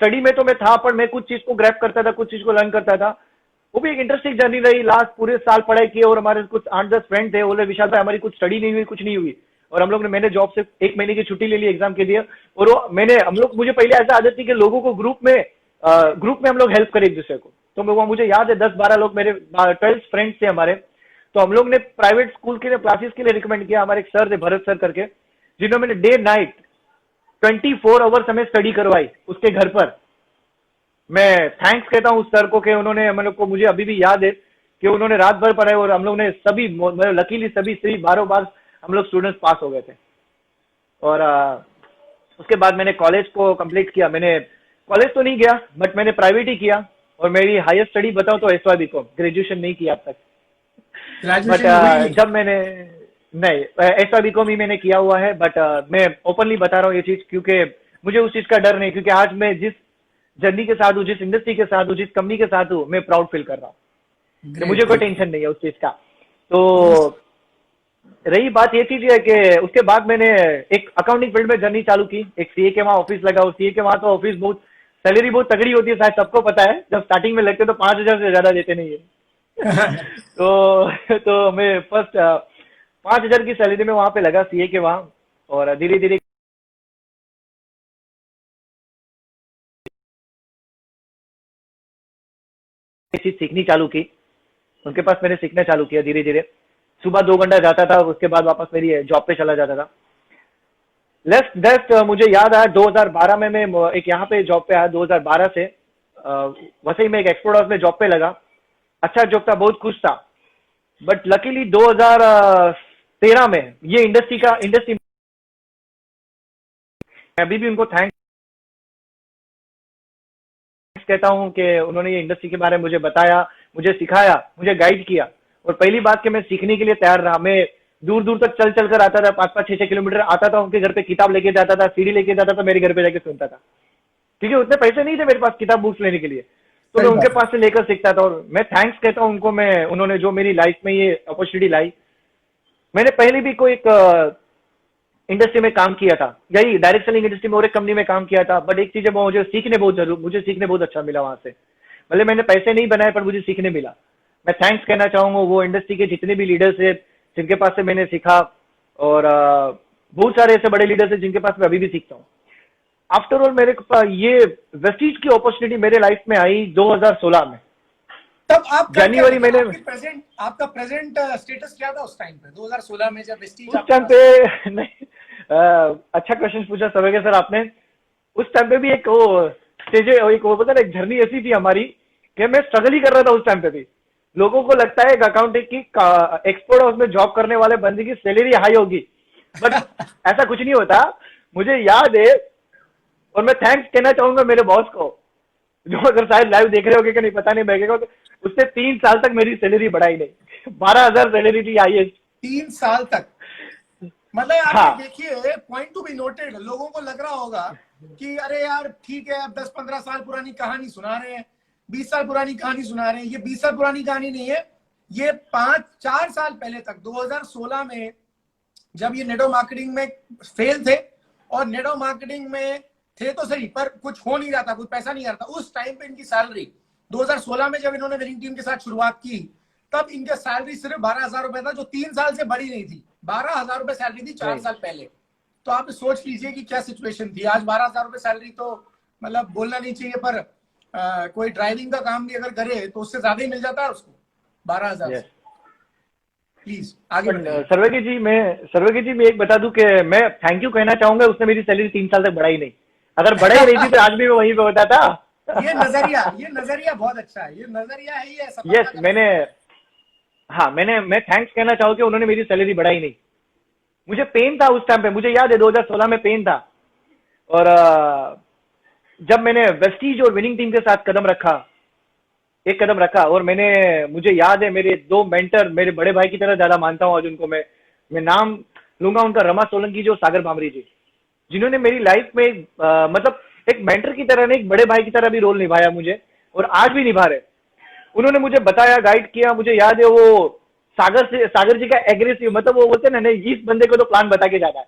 स्टडी में तो मैं था, पर मैं कुछ चीज को ग्रैब करता था, कुछ चीज को लर्न करता था। वो भी एक इंटरेस्टिंग जर्नी रही। लास्ट पूरे साल पढ़ाई की और हमारे कुछ 8-10 फ्रेंड थे, बोले विशाल भाई हमारी कुछ स्टडी नहीं हुई, कुछ नहीं हुई। और हम लोग ने, मैंने जॉब से 1 महीने की छुट्टी ले ली एग्जाम के लिए। और वो हम लोग, मुझे पहले ऐसा आदत थी कि लोगों को ग्रुप में हम लोग हेल्प करें एक दूसरे को। तो मुझे याद है 10-12 लोग मेरे 12 फ्रेंड्स थे हमारे। तो हम लोग ने प्राइवेट स्कूल के लिए, क्लासेस के लिए रिकमेंड किया। हमारे एक सर थे, भरत सर करके, जिन्होंने डे नाइट 24 आवर्स हमें स्टडी करवाई उसके घर पर। मैं थैंक्स कहता हूँ उस सर को कि उन्होंने हम लोग को, मुझे अभी भी याद है कि उन्होंने रात भर पढ़ाई और हम लोग ने सभी, लकीली सभी 12 बार हम लोग स्टूडेंट्स पास हो गए थे। और उसके बाद मैंने कॉलेज को कंप्लीट किया। मैंने कॉलेज तो नहीं गया, बट मैंने प्राइवेट ही किया। और मेरी हाईएस्ट स्टडी बताऊँ तो SYBCom, ग्रेजुएशन नहीं किया अब तक। बट ग्रेजुएशन हुई नहीं। जब मैंने, नहीं, SYBCom ही मैंने किया हुआ है। बट मैं ओपनली बता रहा हूँ ये चीज, क्योंकि मुझे उस चीज का डर नहीं, क्योंकि आज मैं जिस जर्नी के साथ हूँ, जिस इंडस्ट्री के साथ हूँ, जिस कंपनी के साथ हूँ, मैं प्राउड फील कर रहा हूँ। तो मुझे कोई टेंशन नहीं है उस चीज का। तो रही बात ये चीज है कि उसके बाद मैंने एक अकाउंटिंग फील्ड में जर्नी चालू की। एक सीए के वहाँ ऑफिस लगा, और सीए के वहाँ तो ऑफिस बहुत, सैलरी बहुत तगड़ी होती है, शायद सबको पता है। जब स्टार्टिंग में लगते तो 5,000 से ज्यादा देते नहीं है। तो मैं फर्स्ट 5,000 की सैलरी में वहां पे लगा सीए के वहाँ। और धीरे धीरे चीज सीखनी चालू की, उनके पास मैंने सीखना चालू किया धीरे धीरे। सुबह 2 घंटा जाता था, उसके बाद वापस मेरी जॉब पे चला जाता था। लेफ्ट डेस्ट मुझे याद आया 2012 में मैं एक यहाँ पे जॉब पे आया। 2012 से वैसे ही मैं एक एक्सपोर्ट हाउस में जॉब पे लगा। अच्छा जॉब था, बहुत खुश था। बट लकीली 2013 में ये इंडस्ट्री मैं अभी भी उनको थैंक्स कहता हूँ कि उन्होंने ये इंडस्ट्री के बारे में मुझे बताया, मुझे सिखाया, मुझे गाइड किया। और पहली बात कि मैं सीखने के लिए तैयार रहा। मैं दूर दूर तक चल चल कर आता था, 5-5, 6-6 किलोमीटर आता था, उनके घर पे किताब लेके जाता था, सीडी लेके जाता था, मेरे घर पे जाके सुनता था, क्योंकि उतने पैसे नहीं थे मेरे पास किताब बुक्स लेने के लिए। तो मैं सही उनके बात है। पास से लेकर सीखता था। और मैं थैंक्स कहता हूँ उनको, मैं, उन्होंने जो मेरी लाइफ में ये अपॉर्चुनिटी लाई। मैंने पहले भी कोई एक इंडस्ट्री में काम किया था, यही डायरेक्ट सेलिंग इंडस्ट्री में और एक कंपनी में काम किया था। बट एक चीज है, वो मुझे सीखने बहुत अच्छा मिला वहां से। भले मैंने पैसे नहीं बनाए, पर मुझे सीखने मिला। मैं थैंक्स कहना चाहूंगा वो इंडस्ट्री के जितने भी लीडर्स है, जिनके पास से मैंने सीखा। और बहुत सारे ऐसे बड़े लीडर्स हैं जिनके पास मैं अभी भी सीखता हूँ। आफ्टर ऑल मेरे ये वेस्टीज की अपॉर्चुनिटी मेरे लाइफ में आई 2016 में। तब आप कर क्या जनवरी रहे थे? मैंने आपका प्रेजेंट स्टेटस क्या था उस टाइम पे 2016 में जब वेस्टीज उस आपके टाइम पास? पे नहीं, अच्छा क्वेश्चन पूछा सर्वेगे सर आपने। उस टाइम पे भी एक वो स्टेज, एक वो पता एक जर्नी ऐसी थी हमारी कि मैं स्ट्रगल ही कर रहा था उस टाइम पे भी। लोगों को लगता है अकाउंटिंग की एक्सपोर्ट हाउस में जॉब करने वाले बंदे की सैलरी हाई होगी, बट ऐसा कुछ नहीं होता। मुझे याद है, और मैं थैंक्स कहना चाहूंगा मेरे बॉस को, जो अगर शायद लाइव देख रहे होगे कि नहीं पता नहीं, बैठेगा तो उससे 3 साल तक मेरी सैलरी बढ़ाई नहीं। 12,000 सैलरी थी हाईएस्ट। 3 साल तक? मतलब आप हाँ, ये देखिए, पॉइंट टू बी नोटेड। लोगों को लग रहा होगा कि अरे यार ठीक है, अब 10-15 साल पुरानी कहानी सुना रहे हैं, 20 साल पुरानी कहानी सुना रहे हैं। ये 20 साल पुरानी कहानी नहीं है, ये 5-4 साल पहले तक 2016 में जब ये नेटो मार्केटिंग में फेल थे, और नेटो मार्केटिंग में थे तो सही, पर कुछ हो नहीं रहा था, कुछ पैसा नहीं आ रहा था। उस टाइम पे इनकी सैलरी 2016 में जब इन्होंने विनिंग टीम के साथ शुरुआत की, तब इनके सैलरी सिर्फ 12,000 रुपए था, जो 3 साल से बढ़ी नहीं थी। 12,000 रुपए सैलरी थी 4 साल पहले। तो आप सोच लीजिए कि क्या सिचुएशन थी। आज 12,000 रुपए सैलरी तो मतलब बोलना नहीं चाहिए, पर कोई ड्राइविंग का काम भी अगर करे तो उससे ज्यादा ही मिल जाता है उसको 12,000 यस। से। प्लीज आगे बढ़ाइए। सर्वेगी जी मैं एक बता दूं कि मैं थैंक यू कहना चाहूंगा, उसने मेरी सैलरी 3 साल तक बढ़ाई नहीं। अगर बढ़ाई रही थी तो आज भी मैं वहीं पे होता था। ये नजरिया बहुत अच्छा है। ये नजरिया है, ये यस, सफलता का नजरिया है। मैं थैंक्स कहना चाहूँ कि उन्होंने मेरी सैलरी बढ़ाई नहीं। मुझे पेन था उस टाइम पे, मुझे याद है 2016 में पेन था। और जब मैंने वेस्टीज और विनिंग टीम के साथ एक कदम रखा, और मुझे याद है मेरे दो मेंटर, मेरे बड़े भाई की तरह ज्यादा मानता हूँ आज उनको मैं नाम लूंगा उनका, रमा सोलंकी जी और सागर भामरी जी, जिन्होंने मेरी लाइफ में मतलब एक मेंटर की तरह नहीं, एक बड़े भाई की तरह भी रोल निभाया मुझे, और आज भी निभा रहे। उन्होंने मुझे बताया, गाइड किया। मुझे याद है वो सागर जी का एग्रेसिव, मतलब वो बोलते हैं ना, नहीं इस बंदे को तो प्लान बता के जाना है,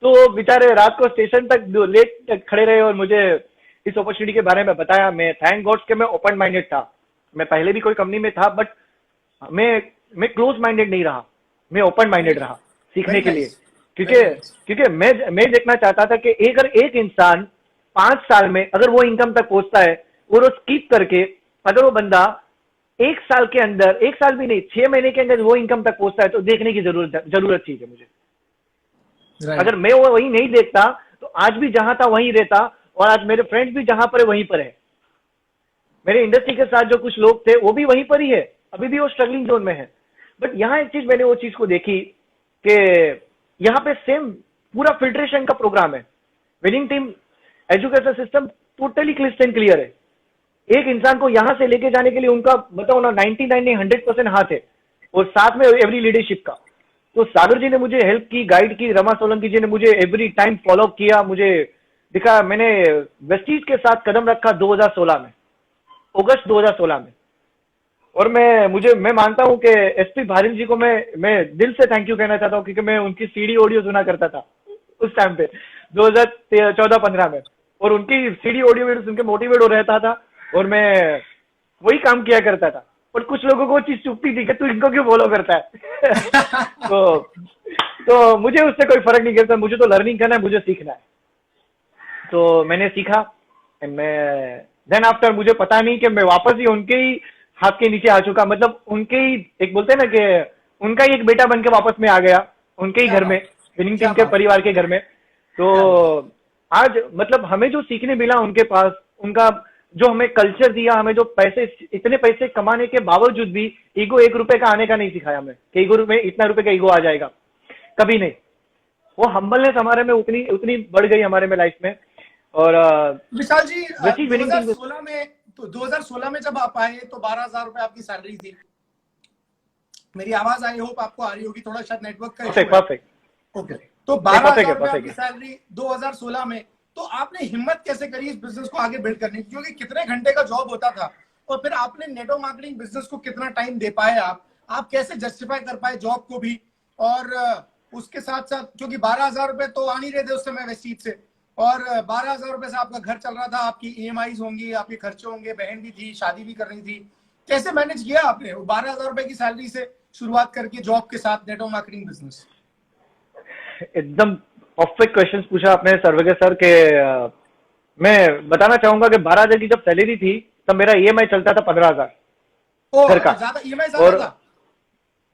तो वो बेचारे रात को स्टेशन तक लेट तक खड़े रहे और मुझे इस अपॉर्चुनिटी के बारे में बताया। मैं थैंक गॉड कि मैं ओपन माइंडेड था। मैं पहले भी कोई कंपनी में था, बट मैं क्लोज माइंडेड नहीं रहा, मैं ओपन माइंडेड रहा सीखने वेरी के लिए। नाइस, क्योंकि वेरी नाइस। क्योंकि मैं देखना चाहता था कि अगर एक इंसान 5 साल में अगर वो इनकम तक पहुंचता है, और वो स्किप करके अगर वो बंदा 1 साल के अंदर, 1 साल भी नहीं 6 महीने के अंदर वो इनकम तक पहुंचता है, तो देखने की जरूरत चीज है मुझे। राइट। अगर मैं वो वही नहीं देखता तो आज भी जहां था वहीं रहता, और आज मेरे फ्रेंड्स भी जहां पर है वहीं पर है। मेरे इंडस्ट्री के साथ जो कुछ लोग थे वो भी वहीं पर ही है, अभी भी वो स्ट्रगलिंग जोन में है। बट यहाँ एक चीज मैंने वो चीज को देखी कि यहाँ पे सेम पूरा फिल्ट्रेशन का प्रोग्राम है। Winning team education system totally क्लिस्टन क्लियर है। एक इंसान को यहां से लेके जाने के लिए उनका बताओ ना 99 नहीं 100% हाथ है, और साथ में एवरी लीडरशिप का। तो सागर जी ने मुझे हेल्प की, गाइड की, रमा सोलंकी जी ने मुझे एवरी टाइम फॉलो किया, मुझे दिखा। मैंने वेस्टीज के साथ कदम रखा 2016 में, अगस्त 2016 में। और मैं मानता हूं कि एसपी भारिल जी को मैं दिल से थैंक यू कहना चाहता हूं, क्योंकि मैं उनकी सीडी ऑडियो सुना करता था उस टाइम पे 2014-15 में, और उनकी सीडी ऑडियो वीडियो सुन के मोटिवेट हो रहता था, और मैं वही काम किया करता था। और कुछ लोगों को वो चीज चुभती थी कि तू इनको क्यों फॉलो करता है तो मुझे उससे कोई फर्क नहीं करता, मुझे तो लर्निंग करना है, मुझे सीखना है। तो मैंने सीखा। मैं देन आफ्टर मुझे पता नहीं कि मैं वापस ही उनके ही हाथ के नीचे आ चुका, मतलब उनके ही, एक बोलते हैं ना कि उनका ही एक बेटा बन के वापस में आ गया उनके ही क्या घर में, बात, विनिंग क्या टीम के बात, परिवार के घर में। तो क्या बात। आज मतलब हमें जो सीखने मिला उनके पास, उनका जो हमें कल्चर दिया, हमें जो पैसे, इतने पैसे कमाने के बावजूद भी ईगो 1 रुपए का आने का नहीं सिखाया हमें कि ईगो में इतना रुपए का ईगो आ जाएगा, कभी नहीं। वो हम्बलनेस हमारे में उतनी उतनी बढ़ गई हमारे में लाइफ में। और विशाल जी, वैसी विनिंग टीम। 2016 में, तो 2016 में जब आप आए तो 12,000 रुपए आपकी सैलरी थी। मेरी आवाज आई होप आपको आ रही होगी, थोड़ा शायद नेटवर्क का इशू परफेक्ट है। परफेक्ट। ओके, तो नहीं, परफेक्ट है 12,000 रुपए परफेक्ट आपकी है। सैलरी 2016 में। तो आपने हिम्मत कैसे करी इस बिजनेस को आगे बिल्ड करने की, क्योंकि कितने घंटे का जॉब होता था, और फिर आपने नेटवर्क मार्केटिंग बिजनेस को कितना टाइम दे पाए आप कैसे जस्टिफाई कर पाए जॉब को भी, और उसके साथ साथ, क्योंकि 12,000 रुपए तो आ नहीं रहे थे उस समय वेस्टीज से, और 12,000 रुपए से आपका घर चल रहा था, आपकी ईएमआई होंगी, आपके खर्चे होंगे, बहन भी थी, शादी भी करनी थी। कैसे मैनेज किया आपने 12,000 रुपए की सैलरी से शुरुआत करके जॉब के साथ नेटवर्क मार्केटिंग बिजनेस? एकदम परफेक्ट क्वेश्चन पूछा आपने सर्वगे सर के। मैं बताना चाहूंगा कि 12,000 की जब सैलरी थी तब मेरा ईएमआई चलता था 15,000 ओ घर का। अच्छा, ज्यादा ईएमआई ज्यादा और था।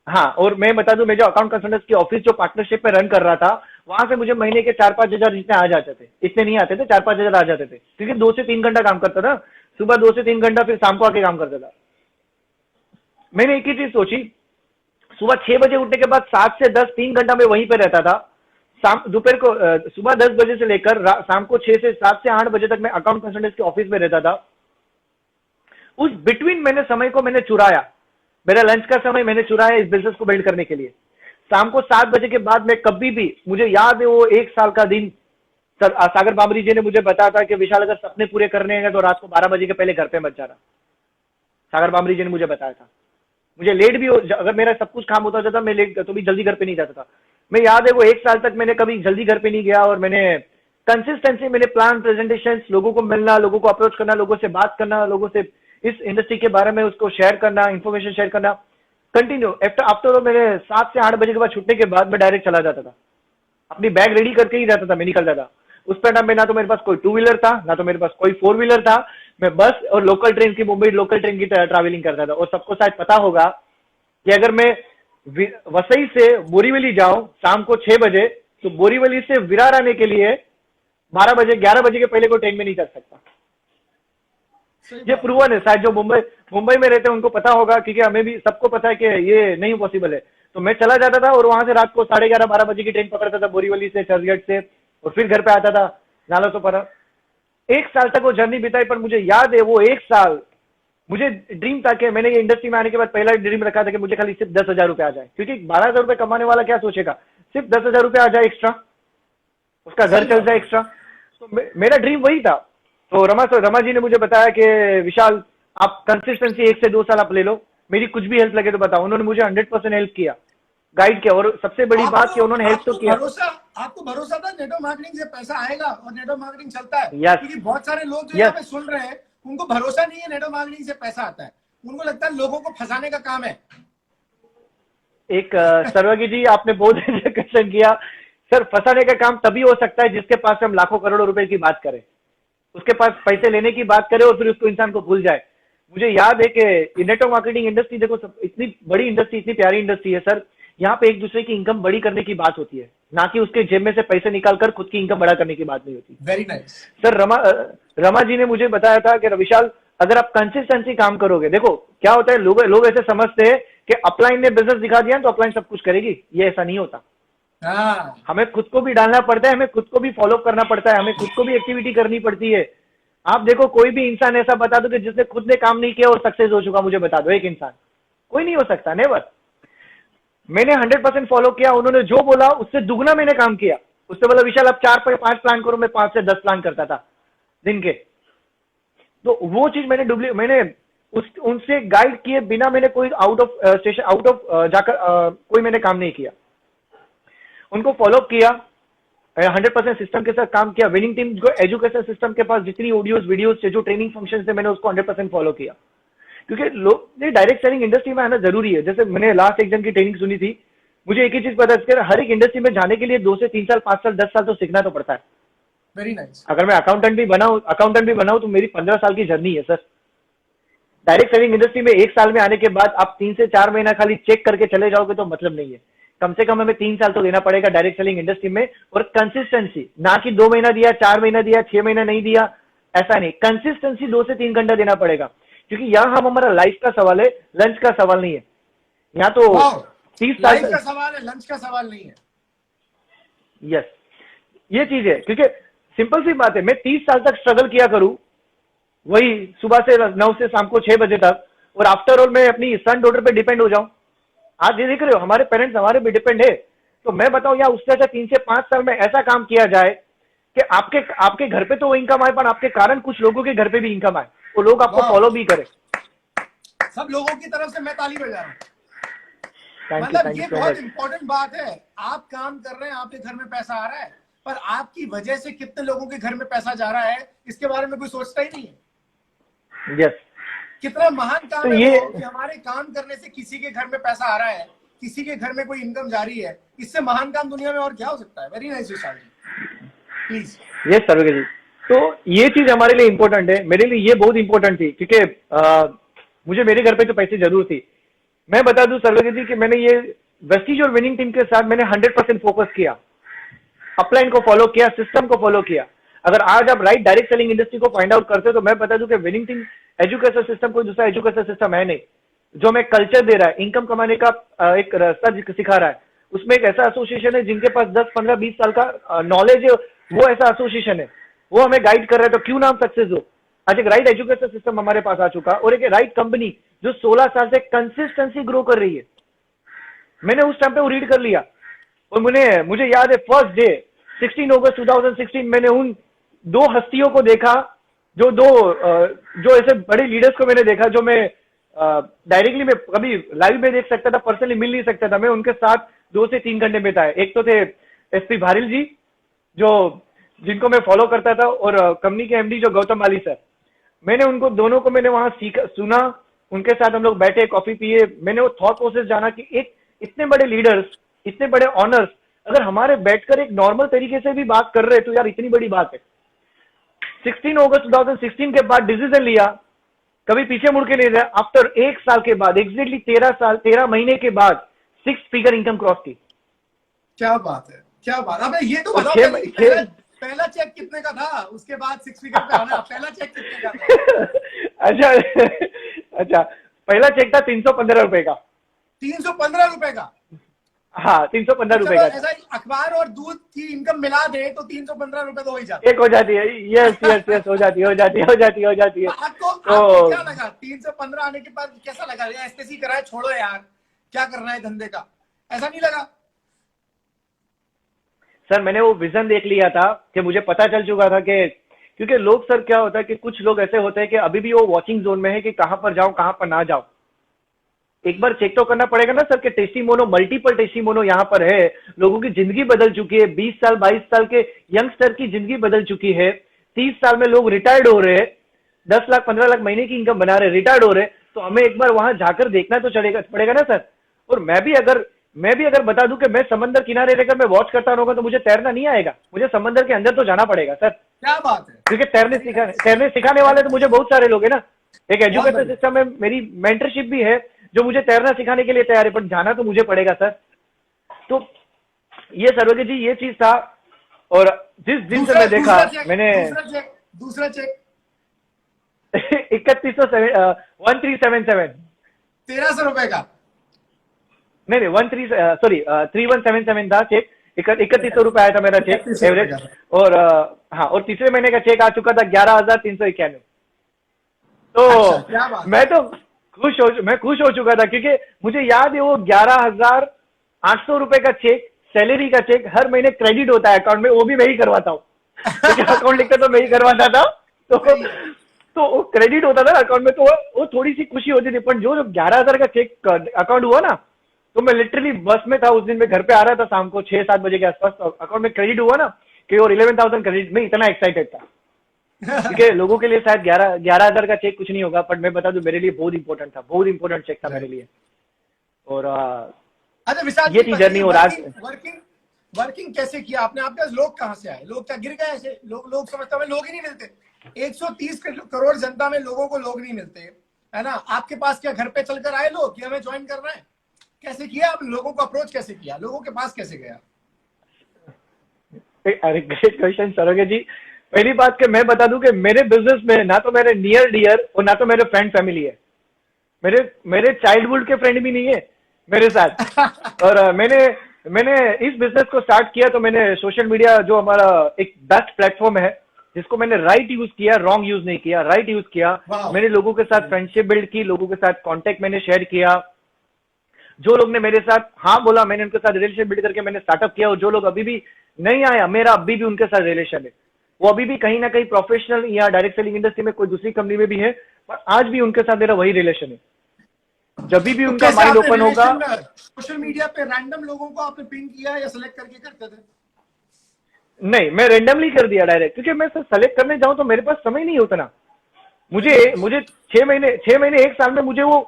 हाँ, और मैं बता दूं, मैं जो अकाउंट कंसल्टेंट की ऑफिस जो पार्टनरशिप में रन कर रहा था, वहां से मुझे महीने के 4-5 हजार जितने आ जाते थे, इतने नहीं आते थे, 4-5 हजार आ जाते थे, क्योंकि 2 से 3 घंटा काम करता था, सुबह 2 से 3 घंटा, फिर शाम को आके काम करता था। मैंने एक ही चीज सोची, सुबह 6 बजे उठने के बाद 7 से 10 3 घंटा में वहीं पे रहता था। शाम दोपहर को सुबह 10 बजे से लेकर शाम को 6 से 8 बजे तक मैं अकाउंट कंसल्टेंट के ऑफिस में रहता था। उस बिटवीन मैंने चुराया, मेरा लंच का समय मैंने चुराया इस बिजनेस को बिल्ड करने के लिए। शाम को 7 बजे के बाद मैं कभी भी, मुझे याद है वो 1 साल का दिन, सागर बाबरी जी ने मुझे बताया था कि विशाल अगर सपने पूरे करने हैं तो रात को 12 बजे के पहले घर पे मत जाना। सागर बाबरी जी ने मुझे बताया था। मुझे लेट भी हो, अगर मेरा सब कुछ काम होता जाता मैं लेट तो भी जल्दी घर पे नहीं जाता था। मैं याद है वो 1 साल तक मैंने कभी जल्दी घर पे नहीं गया, और मैंने कंसिस्टेंसी, मैंने प्लान प्रेजेंटेशन, लोगों को मिलना, लोगों को अप्रोच करना, लोगों से बात करना, लोगों से इस इंडस्ट्री के बारे में उसको शेयर करना, इंफॉर्मेशन शेयर करना कंटिन्यू। आफ्टर मेरे 7 से 8 बजे के बाद छुट्टी के बाद मैं डायरेक्ट चला जाता था, अपनी बैग रेडी करके ही जाता था, मैं निकल जाता। उस टाइम में ना तो मेरे पास कोई 2 व्हीलर था, ना तो मेरे पास कोई 4 व्हीलर था। मैं बस और लोकल ट्रेन की, मुंबई लोकल ट्रेन की ट्रैवलिंग करता था। और सबको शायद पता होगा कि अगर मैं वसई से बोरीवली जाऊं शाम को 6 बजे, तो बोरीवली से विरार आने के लिए 12 बजे 11 बजे के पहले कोई ट्रेन में नहीं चल सकता। ये प्रूवन है, शायद जो मुंबई में रहते हैं उनको पता होगा, क्योंकि हमें भी सबको पता है कि ये नहीं पॉसिबल है। तो मैं चला जाता था और वहां से रात को 11:30-12 बजे की ट्रेन पकड़ता था बोरीवली से, चर्चगेट से, और फिर घर पे आता था। नालो तो पर 1 साल तक वो जर्नी बिताई, पर मुझे याद है वो 1 साल मुझे ड्रीम था कि मैंने ये इंडस्ट्री में आने के बाद पहला ड्रीम रखा था कि मुझे खाली सिर्फ 10,000 रुपए आ जाए, क्योंकि 12,000 रुपए कमाने वाला क्या सोचेगा, सिर्फ 10,000 रुपए आ जाए एक्स्ट्रा, उसका घर सही चल बात जाए है। एक्स्ट्रा। तो मेरा ड्रीम वही था। तो रमा जी ने मुझे बताया कि विशाल आप कंसिस्टेंसी 1 से 2 साल आप ले लो, मेरी कुछ भी हेल्प लगे तो बताओ। उन्होंने मुझे 100% हेल्प किया, गाइड किया, और सबसे बड़ी बात कि आपको उन्होंने हेल्प तो आपको किया। भरोसा आपको भरोसा था नेटवर्क मार्केटिंग से पैसा आएगा और नेटवर्क मार्केटिंग चलता है, यस, क्योंकि बहुत सारे लोग जो यहाँ यस। पे सुन रहे हैं उनको भरोसा नहीं है नेटवर्क मार्केटिंग से पैसा आता है, उनको लगता है लोगों को फंसाने का काम है। एक सर्वज्ञ जी आपने बहुत अच्छा क्वेश्चन किया। सर फंसाने का काम तभी हो सकता है जिसके पास हम लाखों करोड़ों रुपए की बात करें, उसके पास पैसे लेने की बात करें और फिर उसको इंसान को भूल जाए। मुझे याद है कि नेटवर्क मार्केटिंग इंडस्ट्री देखो, सब इतनी बड़ी इंडस्ट्री, इतनी प्यारी इंडस्ट्री है सर, यहाँ पे एक दूसरे की इनकम बड़ी करने की बात होती है, ना कि उसके जेब में से पैसे निकाल कर खुद की इनकम बड़ा करने की बात नहीं होती। Very nice. Sir Rama ji ने मुझे बताया था कि विशाल अगर आप कंसिस्टेंसी काम करोगे, देखो क्या होता है, लोग ऐसे समझते हैं कि अपलाइन ने बिजनेस दिखा दिया तो अपलाइन सब कुछ करेगी, ये ऐसा नहीं होता। हाँ, हमें खुद को भी डालना पड़ता है, हमें खुद को भी फॉलो करना पड़ता है, हमें खुद को भी एक्टिविटी करनी पड़ती है। आप देखो कोई भी इंसान ऐसा बता दो कि जिसने खुद ने काम नहीं किया और सक्सेस हो चुका, मुझे बता दो एक इंसान, कोई नहीं हो सकता, नेवर। मैंने 100% फॉलो किया, उन्होंने जो बोला उससे दुगना मैंने काम किया। उससे बोला विशाल आप 4-5 प्लान करो, मैं 5 से 10 प्लान करता था दिन के। तो वो चीज मैंने उनसे गाइड किए बिना मैंने कोई out of station, out of जाकर कोई मैंने काम नहीं किया, उनको फॉलो किया, 100% सिस्टम के साथ काम किया। विनिंग टीम को एजुकेशन सिस्टम के पास जितनी ऑडियोज वीडियोज थे, जो ट्रेनिंग फंक्शन थे, मैंने उसको 100% फॉलो किया, क्योंकि लोग डायरेक्ट सेलिंग इंडस्ट्री में आना जरूरी है। जैसे मैंने लास्ट एक जन की ट्रेनिंग सुनी थी, मुझे एक ही चीज पता है, हर एक इंडस्ट्री में जाने के लिए 2 से 3 साल, 5 साल, 10 साल तो सीखना तो पड़ता है। Very nice. अगर मैं अकाउंटेंट भी बनाऊं तो मेरी 15 साल की जर्नी है सर। डायरेक्ट सेलिंग इंडस्ट्री में 1 साल में आने के बाद आप 3 से 4 महीना खाली चेक करके चले जाओगे तो मतलब नहीं है। कम से कम हमें 3 साल तो देना पड़ेगा डायरेक्ट सेलिंग इंडस्ट्री में, और कंसिस्टेंसी, ना कि 2 महीना दिया, 4 महीना दिया, 6 महीना नहीं दिया, ऐसा नहीं। कंसिस्टेंसी 2 से 3 घंटा देना पड़ेगा, क्योंकि यहाँ हम हमारा लाइफ का सवाल है, लंच का सवाल नहीं है। यहाँ तो 30 साल लाइफ का सवाल है, लंच का सवाल नहीं है। यस, ये चीज है, क्योंकि सिंपल सी बात है, मैं 30 साल तक स्ट्रगल किया करूं, वही सुबह से 9 से शाम को 6 बजे तक, और आफ्टर ऑल मैं अपनी सन डॉटर पे डिपेंड हो जाऊं। आज ये देख रहे हो, हमारे पेरेंट्स हमारे पे डिपेंड है, तो मैं बताऊं या उससे अच्छा 3 से 5 साल में ऐसा काम किया जाए कि आपके घर पे तो वो इनकम आए, पर आपके कारण कुछ लोगों के घर पे भी इनकम आए, वो लोग आपको फॉलो भी करें। सब लोगों की तरफ से मैं ताली बजा रहा हूँ। थैंक मतलब यू ये सो बहुत मच। इंपॉर्टेंट बात है। आप काम कर रहे हैं, आपके घर में पैसा आ रहा है, पर आपकी वजह से कितने लोगों के घर में पैसा जा रहा है, इसके बारे में कोई सोचता ही नहीं है। यस, कितना महान काम तो है ये वो कि हमारे काम करने से किसी के घर में पैसा आ रहा है, किसी के घर में कोई इनकम जारी है। इससे महान काम दुनिया में और क्या हो सकता है। Very nice Vishal ji, please. Yes Sarvagya ji, तो ये चीज हमारे लिए इंपॉर्टेंट है, मेरे लिए ये बहुत इंपॉर्टेंट थी, क्योंकि मुझे मेरे घर पे तो पैसे जरूर थी। मैं बता दूं सर्वज्ञ जी कि मैंने ये वेस्टीज और विनिंग टीम के साथ मैंने 100% फोकस किया, अपलाइन को फॉलो किया, सिस्टम को फॉलो किया। अगर आज आप राइट डायरेक्ट सेलिंग इंडस्ट्री को फाइंड आउट करते हो, तो मैं बता दूं कि विनिंग टीम एजुकेशन सिस्टम कोई दूसरा एजुकेशन सिस्टम है नहीं, जो हमें कल्चर दे रहा है, इनकम कमाने का एक रास्ता सिखा रहा है। उसमें एक ऐसा एसोसिएशन है जिनके पास 10, 15, 20 साल का नॉलेज है, वो ऐसा एसोसिएशन है, वो हमें गाइड कर रहा है, तो क्यों ना हम सक्सेस हो। आज एक राइट एजुकेशन सिस्टम हमारे पास आ चुका, और एक राइट कंपनी जो 16 साल से कंसिस्टेंसी ग्रो कर रही है। मैंने उस टाइम पे वो रीड कर लिया, और मुझे याद है फर्स्ट डे 16 अगस्त 2016 मैंने उन 2 हस्तियों को देखा, जो ऐसे बड़े लीडर्स को मैंने देखा, जो मैं डायरेक्टली मैं कभी लाइव में देख सकता था, पर्सनली मिल नहीं सकता था। मैं उनके साथ 2 से 3 घंटे बिताए। एक तो थे एसपी भारिल जी, जिनको मैं फॉलो करता था, और कंपनी के एमडी जो गौतम वाली सर। मैंने उनको दोनों को मैंने वहां सुना, उनके साथ हम लोग बैठे, कॉफी पिए। मैंने वो थॉट प्रोसेस जाना कि एक इतने बड़े लीडर्स, इतने बड़े ऑनर्स अगर हमारे बैठकर एक नॉर्मल तरीके से भी बात कर रहे, तो यार इतनी बड़ी बात है। 16 अगस्त 2016 के बाद डिसीजन लिया, कभी पीछे मुड़ के नहीं गया। आफ्टर 1 साल के बाद, एग्जैक्टली 13 महीने के बाद 6 फिगर इनकम क्रॉस की। क्या बात है, क्या बात। अबे ये तो और बताओ, पहला चेक कितने का था, उसके बाद 6 फिगर पे आना। पहला चेक कितने का था? अच्छा, पहला चेक था 315 रुपए का। 315 रुपए का? हाँ, 315 रुपए चलो का था। ऐसा ही, अखबार और दूध की इनकम मिला दे तो 315 रुपए तो हो ही जाते। एक हो जाती है, यस यस यस, हो जाती है, हो जाती है, हो जाती है, हो जाती है। आपको तो क्या लगा 315 आने के बाद कैसा लगा, एसटीसी कराए छोड़ो यार, क्या करना है धंधे का, ऐसा नहीं लगा? सर मैंने वो विजन देख लिया था कि मुझे पता चल चुका था कि, क्योंकि लोग सर क्या होता है कि कुछ लोग ऐसे होते हैं कि अभी भी वो वॉचिंग जोन में है कि कहां पर जाऊं कहां पर ना जाऊं। एक बार चेक तो करना पड़ेगा ना सर कि टेस्टिमोनो, मल्टीपल टेस्टिमोनो यहाँ पर है। लोगों की जिंदगी बदल चुकी है, 20 साल 22 साल के यंगस्टर की जिंदगी बदल चुकी है। 30 साल में लोग रिटायर्ड हो रहे हैं, 10 लाख 15 लाख महीने की इनकम बना रहे, रिटायर्ड हो रहे। तो हमें एक बार वहां जाकर देखना तो चलेगा पड़ेगा ना सर। और मैं भी अगर बता दूं कि मैं समंदर किनारे रहकर मैं वॉच करता रहूंगा तो मुझे तैरना नहीं आएगा, मुझे समंदर के अंदर तो जाना पड़ेगा सर। क्या बात है, क्योंकि सही है, तैरने सिखाने वाले तो मुझे बहुत सारे लोग हैं ना। एक बहुत एजुकेशन बढ़िया। सिस्टम में मेरी मेंटरशिप भी है जो मुझे तैरना सिखाने के लिए तैयार है, पर जाना तो मुझे पड़ेगा सर। तो ये सर्वज्ञ जी ये चीज था। और जिस दिन से दूसरा मैं देखा दूसरा चेक, मैंने दूसरा चेक 1377, 1300 रुपए का। नहीं नहीं 3177 था चेक। 3100 रुपए आया था मेरा चेक 3100 रुपए एवरेज। का। और हाँ, और तीसरे महीने का चेक आ चुका था 11,391। अच्छा, तो क्या बात है। मैं खुश हो चुका था, क्योंकि मुझे याद है वो 11,800 रुपए का चेक, सैलरी का चेक हर महीने क्रेडिट होता है अकाउंट में, वो भी मैं ही करवाता हूँ। क्योंकि अकाउंट लिखता तो मैं ही करवाता था। तो सही है। तो वो क्रेडिट होता था अकाउंट में, तो वो थोड़ी सी खुशी होती थी। पर जो 11,000 का चेक अकाउंट हुआ ना, तो मैं लिटरली बस में था उस दिन, मैं घर पे आ रहा था शाम को 6-7 बजे के आसपास, अकाउंट में क्रेडिट हुआ ना कि और 11,000 क्रेडिट में, इतना एक्साइटेड था। क्योंकि लोगों के लिए शायद 11,000 का चेक कुछ नहीं होगा, पर मैं बता दूं मेरे लिए बहुत इंपॉर्टेंट था, बहुत इंपॉर्टेंट चेक था मेरे लिए। और अच्छा विशाल ये जी थी जर्नी। बताइए, और आज वर्किंग वर्किंग वर्किंग कैसे किया आपने? आपके पास लोग कहाँ से आए? लोग क्या गिर गए ऐसे? लोग समझते हैं लोग ही नहीं मिलते। 130 करोड़ जनता में लोगों को लोग नहीं मिलते, है ना? आपके पास क्या घर पे चलकर आए लोग कि हमें ज्वाइन करना है? कैसे किया आप लोगों को अप्रोच, कैसे किया लोगों के पास, कैसे गया? अरे ग्रेट क्वेश्चन सरोगे जी। पहली बात कि मैं बता दूं कि मेरे बिजनेस में ना तो मेरे नियर डियर और ना तो मेरे फ्रेंड फैमिली है। मेरे मेरे चाइल्डहुड के फ्रेंड भी नहीं है मेरे साथ। और मैंने इस बिजनेस को स्टार्ट किया तो मैंने सोशल मीडिया, जो हमारा एक बेस्ट प्लेटफॉर्म है, जिसको मैंने राइट यूज किया, रॉन्ग यूज नहीं किया, राइट यूज किया। वाह। मैंने लोगों के साथ फ्रेंडशिप बिल्ड की, लोगों के साथ कांटेक्ट मैंने शेयर किया। जो लोग ने मेरे साथ हाँ बोला, मैंने उनके साथ रिलेशन बिल्ड करके मैंने स्टार्टअप किया। और जो लोग अभी भी नहीं आया, मेरा अभी भी उनके साथ रिलेशन है। वो अभी भी कहीं ना कहीं प्रोफेशनल या डायरेक्ट सेलिंग इंडस्ट्री में कोई दूसरी कंपनी में भी है, पर आज भी उनके साथ मेरा वही रिलेशन है। जब भी तो उनका कैसे माइंड आपने ओपन होगा। रिलेशन सोशल मीडिया पे रैंडम लोगों को आपने पिन किया या सेलेक्ट करके करते थे? नहीं, मैं रेंडमली कर दिया डायरेक्ट, क्योंकि मैं सर सेलेक्ट करने जाऊं तो मेरे पास समय नहीं होता ना। मुझे मुझे 6 महीने 1 साल में मुझे वो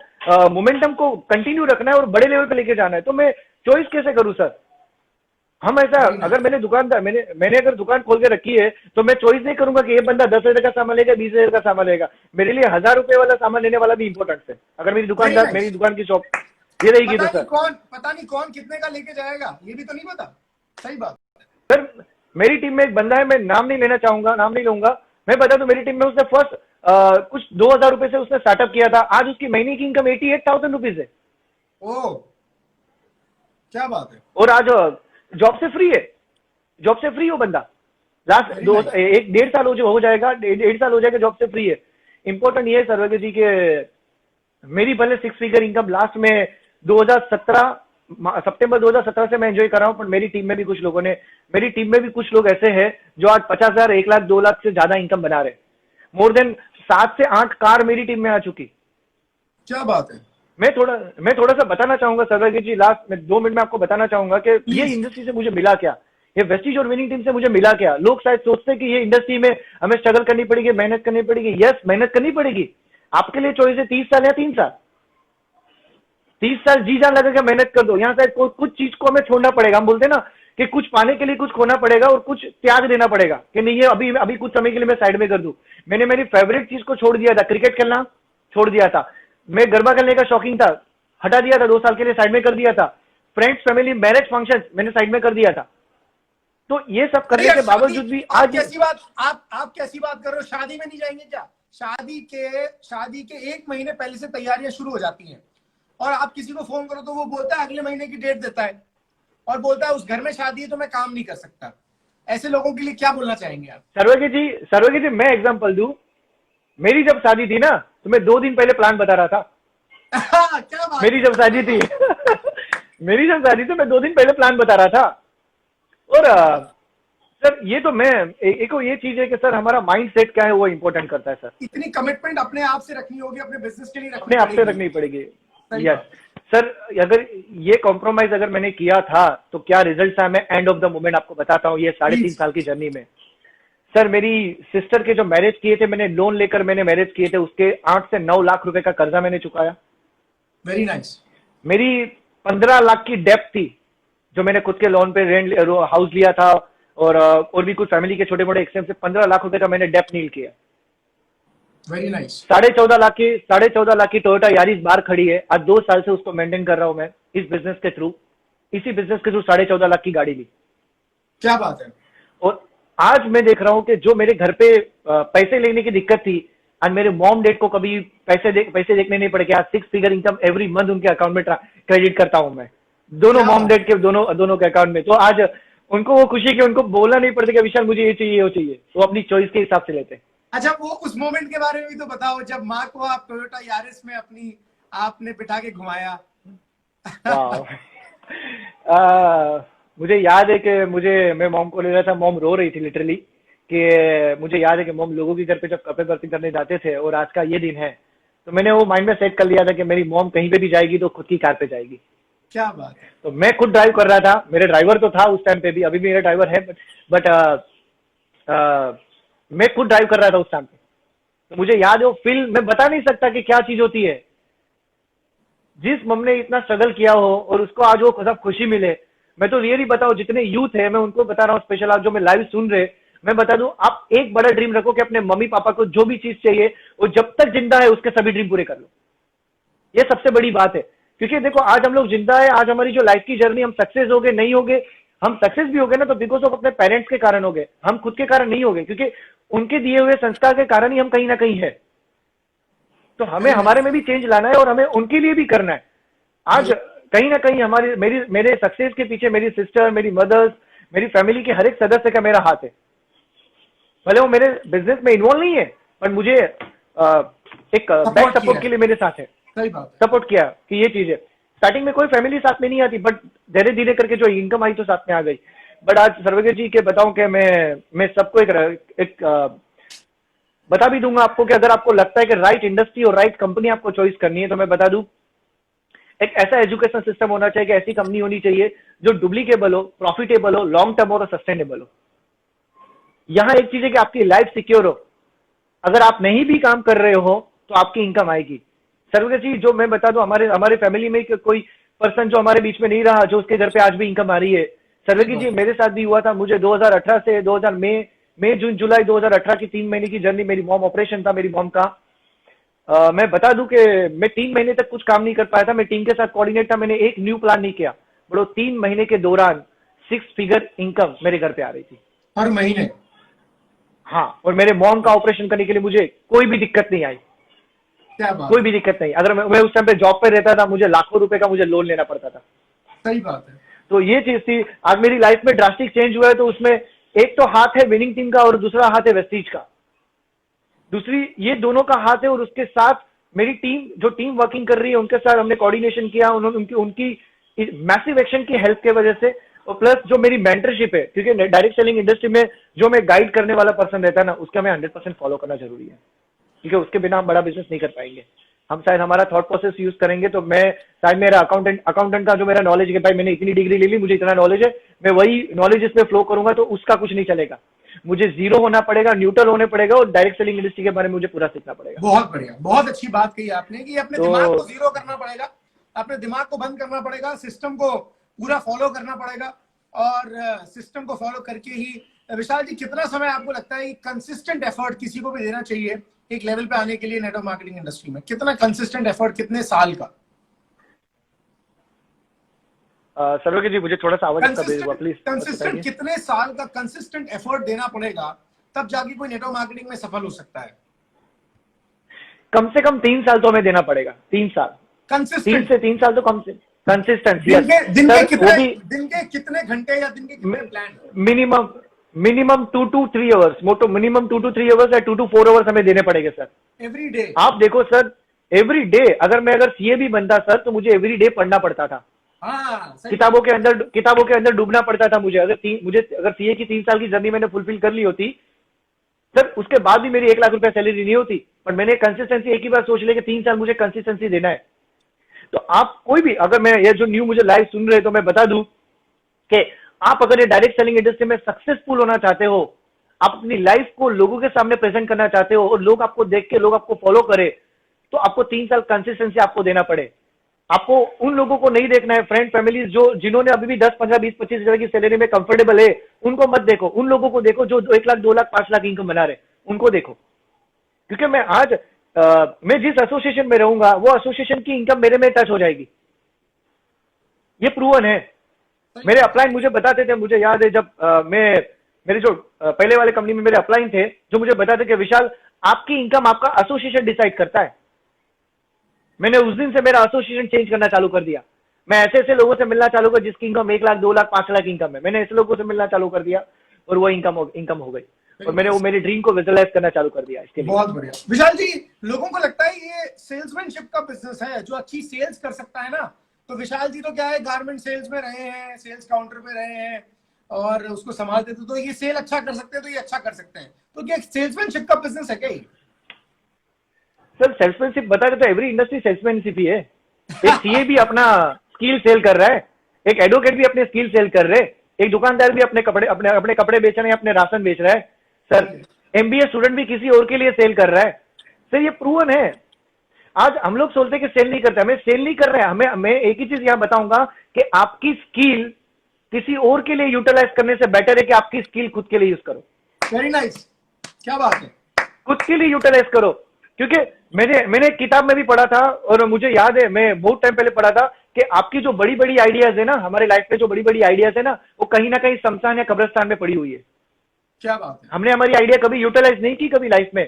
मोमेंटम को कंटिन्यू रखना है और बड़े लेवल पे लेके जाना है। तो मैं चॉइस कैसे करूं सर? हम ऐसा, वेरी नाइस। अगर मैंने अगर दुकान खोल के रखी है तो मैं चॉइस नहीं करूंगा कि ये बंदा 10,000 का सामान लेगा, 20,000 का सामान लेगा। मेरे लिए 1,000 रुपए वाला सामान लेने वाला भी इंपॉर्टेंट है। अगर वेरी मेरी नाइस। दुकान की शॉप ये रहेगी तो सर। पता नहीं कौन कितने का लेके जाएगा, ये भी तो नहीं पता। सही बात। सर मेरी टीम में एक बंदा है, मैं नाम नहीं लेना चाहूंगा, नाम नहीं लूंगा। मैं बता दूं, मेरी टीम में उसने फर्स्ट कुछ 2,000 रुपए से उसने स्टार्टअप किया था। आज उसकी महीने की इनकम 88,000 रुपीज है। ओ, क्या बात है। और आज जॉब से फ्री है, जॉब से फ्री हो बंदा। लास्ट वेरी दो नाइस। एक 1.5 साल हो जाएगा, 1.5 साल हो जाएगा, जॉब से फ्री है। इंपॉर्टेंट ये है सर्वज्ञ जी के मेरी पहले 6 फिगर इनकम लास्ट में 2017 सितंबर 2017 से मैं एंजॉय कर रहा हूं। पर मेरी टीम में भी कुछ लोग ऐसे हैं जो आज 50,000, 1 लाख, 2 लाख से ज्यादा इनकम बना रहे। मोर देन 7 से 8 कार मेरी टीम में आ चुकी। क्या बात है। मैं थोड़ा सा बताना चाहूंगा सर्वज्ञ जी, लास्ट में 2 मिनट में आपको बताना चाहूंगा कि ये प्लीज। इंडस्ट्री से मुझे मिला क्या, ये वेस्टीज और विनिंग टीम से मुझे मिला क्या। लोग शायद सोचते हैं कि ये इंडस्ट्री में हमें स्ट्रगल करनी पड़ेगी, मेहनत करनी पड़ेगी। यस, मेहनत करनी पड़ेगी। आपके लिए चॉइस है 30 साल या 3 साल। 30 साल जी जान लगा के मेहनत कर दो। यहाँ शायद कुछ चीज को हमें छोड़ना पड़ेगा। हम बोलते हैं ना कि कुछ पाने के लिए कुछ खोना पड़ेगा और कुछ त्याग देना पड़ेगा, कि नहीं ये अभी अभी कुछ समय के लिए मैं साइड में कर दूं। मैंने मेरी फेवरेट चीज को छोड़ दिया था, क्रिकेट खेलना छोड़ दिया था। मैं गरबा खेलने का शौकीन था, हटा दिया था, 2 साल के लिए साइड में कर दिया था। फ्रेंड्स, फैमिली, मैरिज फंक्शन मैंने साइड में कर दिया था। तो ये सब करने के बावजूद भी आप आज कैसी बात आप कैसी बात कर रहे हो? शादी में नहीं जाएंगे क्या? शादी के 1 महीने पहले से तैयारियां शुरू हो जाती हैं, और आप किसी को फोन करो तो वो बोलता है अगले महीने की डेट देता है। और बोलता है उस घर में शादी है तो मैं काम नहीं कर सकता, ऐसे लोगों के लिए क्या बोलना चाहेंगे आप? सर्वज्ञ जी मैं एग्जांपल दूं, मेरी जब शादी थी ना तो मैं 2 दिन पहले प्लान बता रहा था। क्या बात मेरी है। जब शादी थी मेरी जब शादी थी मैं 2 दिन पहले प्लान बता रहा था। और सर ये तो मैं एक ये चीज है कि सर हमारा माइंड सेट क्या है वो इंपॉर्टेंट करता है सर। इतनी कमिटमेंट अपने आप से रखनी होगी, अपने बिजनेस के लिए रखनी अपने आप से पड़ेगी। रखनी पड़ेगी। सही यस बात। सर, अगर ये कॉम्प्रोमाइज अगर मैंने किया था तो क्या रिजल्ट आया मैं एंड ऑफ द मोमेंट आपको बताता हूँ। ये 3.5 प्लीज। साल की जर्नी में सर मेरी सिस्टर के जो मैरिज किए थे, मैंने लोन लेकर मैंने मैरिज किए थे, उसके 8 से 9 लाख रुपए का कर्जा मैंने चुकाया। Very nice. मेरी 15 लाख की डेप्थ थी जो मैंने खुद के लोन पे रेंट हाउस लिया था, और भी कुछ फैमिली के छोटे मोटे एक्सपेंस से 15 लाख रुपए का मैंने डेप्थ नील किया। Very nice. 14.5 लाख की टोयोटा यारिस बाहर खड़ी है। आज 2 साल से उसको मेंटेन कर रहा हूं मैं इस बिजनेस के थ्रू। इसी बिजनेस के थ्रू 14.5 लाख की गाड़ी ली। क्या बात है। और आज मैं देख रहा हूं कि जो मेरे घर पे पैसे लेने की दिक्कत थी, आज मेरे मॉम डैड को कभी पैसे देखने नहीं पड़े। आज 6 फिगर इनकम एवरी मंथ उनके अकाउंट में क्रेडिट करता हूं मैं, दोनों क्या मॉम बात। डैड के दोनों के अकाउंट में। तो आज उनको वो खुशी कि उनको बोलना नहीं पड़ता कि विशाल मुझे ये चाहिए वो चाहिए, वो अपनी चॉइस के हिसाब से लेते हैं। अच्छा, वो उस मोमेंट के बारे में भी तो बताओ जब माँ को आप टोयोटा यारिस में अपनी आपने बिठा के घुमाया। वाह। मुझे याद है कि मैं मॉम को ले रहा था, मॉम रो रही थी लिटरली कि मुझे याद है कि मॉम लोगों के घर पे जब कपड़े बर्तन करने जाते थे और आज का ये दिन है, तो मैंने वो माइंड में सेट कर लिया था कि मेरी मॉम कहीं पे भी जाएगी तो खुद की कार पे जाएगी। क्या बात है। तो मैं खुद ड्राइव कर रहा था, मेरे ड्राइवर तो था उस टाइम पे भी, अभी भी मेरा ड्राइवर है, बट मैं खुद ड्राइव कर रहा था उस टाइम पे। तो मुझे याद है वो फील मैं बता नहीं सकता कि क्या चीज होती है। जिस मम ने इतना स्ट्रगल किया हो और उसको आज वो सब खुशी मिले। मैं तो रियली बताऊं, जितने यूथ है मैं उनको बता रहा हूँ, स्पेशल आप जो मैं लाइव सुन रहे, मैं बता दूं आप एक बड़ा ड्रीम रखो कि अपने मम्मी पापा को जो भी चीज चाहिए वो जब तक जिंदा है उसके सभी ड्रीम पूरे कर लो। ये सबसे बड़ी बात है, क्योंकि देखो आज हम लोग जिंदा है, आज हमारी जो लाइफ की जर्नी, हम सक्सेस हो गए नहीं हो गए, हम सक्सेस भी हो गए ना तो बिकॉज ऑफ अपने पेरेंट्स के कारण हो गए, हम खुद के कारण नहीं हो गए, क्योंकि उनके दिए हुए संस्कार के कारण ही हम कहीं ना कहीं है। तो हमें हमारे में भी चेंज लाना है और हमें उनके लिए भी करना है। आज कहीं ना कहीं मेरे सक्सेस के पीछे मेरी सिस्टर, मेरी मदर्स, मेरी फैमिली के हर एक सदस्य का मेरा हाथ है। भले वो मेरे बिजनेस में इन्वॉल्व नहीं है, पर मुझे एक बैक सपोर्ट के लिए मेरे साथ है। सही बात है। सपोर्ट किया कि ये चीज है। स्टार्टिंग में कोई फैमिली साथ में नहीं आती, बट धीरे धीरे करके जो इनकम आई तो साथ में आ गई। बट आज सर्वज्ञ जी के बताऊं कि मैं सबको एक बता भी दूंगा आपको कि अगर आपको लगता है कि राइट इंडस्ट्री और राइट कंपनी आपको चॉइस करनी है, तो मैं बता दूं एक ऐसा एजुकेशन सिस्टम होना चाहिए कि ऐसी कंपनी होनी चाहिए जो डुप्लीकेबल हो, प्रॉफिटेबल हो, लॉन्ग टर्म और सस्टेनेबल हो। यहां एक चीज है कि आपकी लाइफ सिक्योर हो। अगर आप नहीं भी काम कर रहे हो तो आपकी इनकम आएगी। सर्वज्ञ जी जो मैं बता दूं, हमारे फैमिली में कोई पर्सन जो हमारे बीच में नहीं रहा, जो उसके घर पे आज भी इनकम आ रही है। सर्वज्ञ जी मेरे साथ भी हुआ था। मुझे 2018 से 2000 मई जून जुलाई 2018 की 3 महीने की जर्नी, मेरी मॉम ऑपरेशन था मेरी मॉम का। मैं बता दूं कि मैं 3 महीने तक कुछ काम नहीं कर पाया था। मैं टीम के साथ कोऑर्डिनेट था, मैंने एक न्यू प्लान नहीं किया, बट वो 3 महीने के दौरान 6 फिगर इनकम मेरे घर पे आ रही थी हर महीने। हाँ, और मेरे मॉम का ऑपरेशन करने के लिए मुझे कोई भी दिक्कत नहीं आई। क्या बात। कोई भी दिक्कत नहीं। अगर मैं उस टाइम पे जॉब पे रहता था, मुझे लाखों रुपए का मुझे लोन लेना पड़ता था। सही बात है। तो ये चीज थी। आज मेरी लाइफ में ड्रास्टिक चेंज हुआ है, तो उसमें एक तो हाथ है विनिंग टीम का और दूसरा हाथ है वेस्टीज का। दूसरी ये दोनों का हाथ है, और उसके साथ मेरी टीम जो टीम वर्किंग कर रही है उनके साथ हमने कोऑर्डिनेशन किया। उन्होंने उनकी मैसिव एक्शन की हेल्प के वजह से, और प्लस जो मेरी मेंटरशिप है, क्योंकि डायरेक्ट सेलिंग इंडस्ट्री में जो मैं गाइड करने वाला पर्सन रहता है ना, उसका हमें 100% फॉलो करना जरूरी है, क्योंकि उसके बिना हम बड़ा बिजनेस नहीं कर पाएंगे। हम शायद हमारा थॉट प्रोसेस यूज करेंगे तो मैं शायद मेरा अकाउंटेंट का जो मेरा नॉलेज है कि भाई मैंने इतनी डिग्री ले ली, मुझे इतना नॉलेज है, मैं वही नॉलेज इसमें फ्लो करूंगा, तो उसका कुछ नहीं चलेगा। मुझे जीरो होना पड़ेगा, न्यूट्रल होने पड़ेगा, और डायरेक्ट सेलिंग इंडस्ट्री के बारे में मुझे पूरा सीखना पड़ेगा। बहुत बढ़िया, बहुत अच्छी बात कही आपने कि अपने तो दिमाग को जीरो करना पड़ेगा, अपने दिमाग को बंद करना पड़ेगा, सिस्टम को पूरा फॉलो करना पड़ेगा, और सिस्टम को फॉलो करके ही। विशाल जी, कितना समय आपको लगता है कि कंसिस्टेंट एफर्ट किसी को भी देना चाहिए एक लेवल पे आने के लिए नेटवर्क मार्केटिंग इंडस्ट्री में? कितना कंसिस्टेंट एफर्ट, कितने साल का? सर्वज्ञ जी मुझे थोड़ा सा आवाज प्लीज। कंसिस्टेंट कितने साल का कंसिस्टेंट एफर्ट देना पड़ेगा, तब जाके कोई नेटवर्क मार्केटिंग में सफल हो सकता है? कम से कम 3 साल तो हमें देना पड़ेगा। 3 साल, 3 कंसिस्टेंट। से 3 साल तो कम से कंसिस्टेंसी। दिन के कितने घंटे या दिन के कितने प्लान? मिनिमम 2 to 3 आवर्स, मोटो मिनिमम 2 to 3 आवर्स या 2 to 4 आवर्स हमें देने पड़ेंगे सर एवरी डे। आप देखो सर, एवरी डे अगर सीए भी बनता सर तो मुझे एवरी डे पढ़ना पड़ता था। हाँ, किताबों के अंदर डूबना पड़ता था मुझे। अगर सीए की 3 साल की जर्नी मैंने फुलफिल कर ली होती सर, उसके बाद भी मेरी 1 लाख रुपया सैलरी नहीं होती, पर मैंने कंसिस्टेंसी एक ही बार सोच लिया कि 3 साल मुझे कंसिस्टेंसी देना है। तो आप कोई भी, अगर मैं ये जो न्यू मुझे लाइव सुन रहे तो मैं बता दूं कि आप अगर ये डायरेक्ट सेलिंग इंडस्ट्री में सक्सेसफुल होना चाहते हो, आप अपनी लाइफ को लोगों के सामने प्रेजेंट करना चाहते हो और लोग आपको देख के लोग आपको फॉलो करे, तो आपको 3 साल कंसिस्टेंसी आपको देना पड़े। आपको उन लोगों को नहीं देखना है, फ्रेंड फैमिली जिन्होंने अभी भी 10, 15, 20, 25 हजार की सैलरी में कंफर्टेबल है, उनको मत देखो। उन लोगों को देखो जो 1 लाख, 2 लाख, 5 लाख इनकम बना रहे, उनको देखो। क्योंकि मैं जिस एसोसिएशन में रहूंगा वो एसोसिएशन की इनकम मेरे में टच हो जाएगी, ये प्रूवन है। मेरे अपलाइन मुझे बताते थे, मुझे याद है जब मेरे जो पहले वाले कंपनी में मेरे अपलाइन थे, जो मुझे बताते कि विशाल आपकी इनकम आपका एसोसिएशन डिसाइड करता है। मैंने उस दिन से मेरा एसोसिएशन चेंज करना चालू कर दिया। मैं ऐसे लोगों से मिलना चालू कर जिसकी इनकम 1 लाख, 2 लाख, 5 लाख इनकम है। मैंने ऐसे लोगों से मिलना चालू कर दिया और वो इनकम हो गई, और मैंने वो मेरी ड्रीम को विजुअलाइज करना चालू कर दिया। इसके लिए बहुत बढ़िया विशाल जी। लोगों को लगता है ये सेल्समैनशिप का बिजनेस है, जो अच्छी सेल्स कर सकता है ना, तो विशाल जी तो क्या है, गारमेंट सेल्स में रहे हैं, सेल्स काउंटर पे रहे हैं और उसको संभालते थे, तो ये सेल अच्छा कर सकते हैं, तो ये अच्छा कर सकते हैं। तो क्या सेल्समैनशिप का बिजनेस है क्या ये? सर सेल्समैनशिप बता रहे तो एवरी इंडस्ट्री सेल्समैनशिप ही है। एक सीए भी अपना स्किल सेल कर रहा है, एक एडवोकेट भी अपने स्किल सेल कर रहे, एक दुकानदार भी अपने कपड़े बेच रहे हैं, अपने राशन बेच रहा है। सर एमबीए स्टूडेंट भी किसी और के लिए सेल कर रहा है। सर ये प्रूवन है। आज हम लोग सोचते हैं कि सेल नहीं करते, हमें सेल नहीं कर रहे हैं। मैं एक ही चीज यहां बताऊंगा कि आपकी स्किल किसी और के लिए यूटिलाइज करने से बेटर है कि आपकी स्किल खुद के लिए यूज करो। वेरी नाइस, क्या बात है, खुद के लिए यूटिलाइज करो। क्योंकि मैंने किताब में भी पढ़ा था और मुझे याद है, मैं बहुत टाइम पहले पढ़ा था कि आपकी जो बड़ी बड़ी आइडियाज है ना, हमारे लाइफ में जो बड़ी बड़ी आइडियाज है ना, वो कहीं ना कहीं शमशान या कब्रिस्तान में पड़ी हुई है। क्या बात है। हमने हमारी आइडिया कभी यूटिलाइज नहीं की कभी लाइफ में।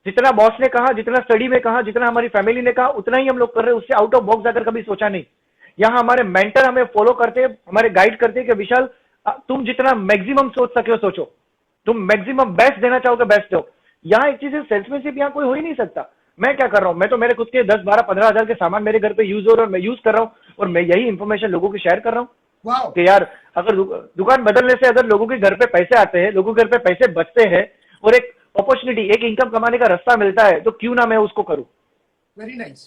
जितना बॉस ने कहा, जितना स्टडी में कहा, जितना हमारी फैमिली ने कहा, उतना ही हम लोग कर रहे हैं। उससे आउट ऑफ बॉक्स जाकर कभी सोचा नहीं। यहाँ हमारे मेंटर हमें फॉलो करते, हमारे गाइड करते कि विशाल तुम जितना मैक्सिमम सोच सके हो सोचो, तुम मैक्सिमम बेस्ट देना चाहोगे बेस्ट दो। यहाँ एक चीज है, सेल्समैनशिप यहाँ कोई हो ही नहीं सकता। मैं क्या कर रहा हूँ, मैं तो मेरे खुद के 10, 12, 15 हजार के सामान मेरे घर पे यूज हो रहा है और मैं यूज कर रहा हूँ, और मैं यही इंफॉर्मेशन लोगों की शेयर कर रहा हूँ कि यार अगर दुकान बदलने से अगर लोगों के घर पे पैसे आते हैं, लोगों के घर पे पैसे बचते हैं और एक अपॉर्चुनिटी, एक इनकम कमाने का रास्ता मिलता है, तो क्यों ना मैं उसको करूं। वेरी नाइस,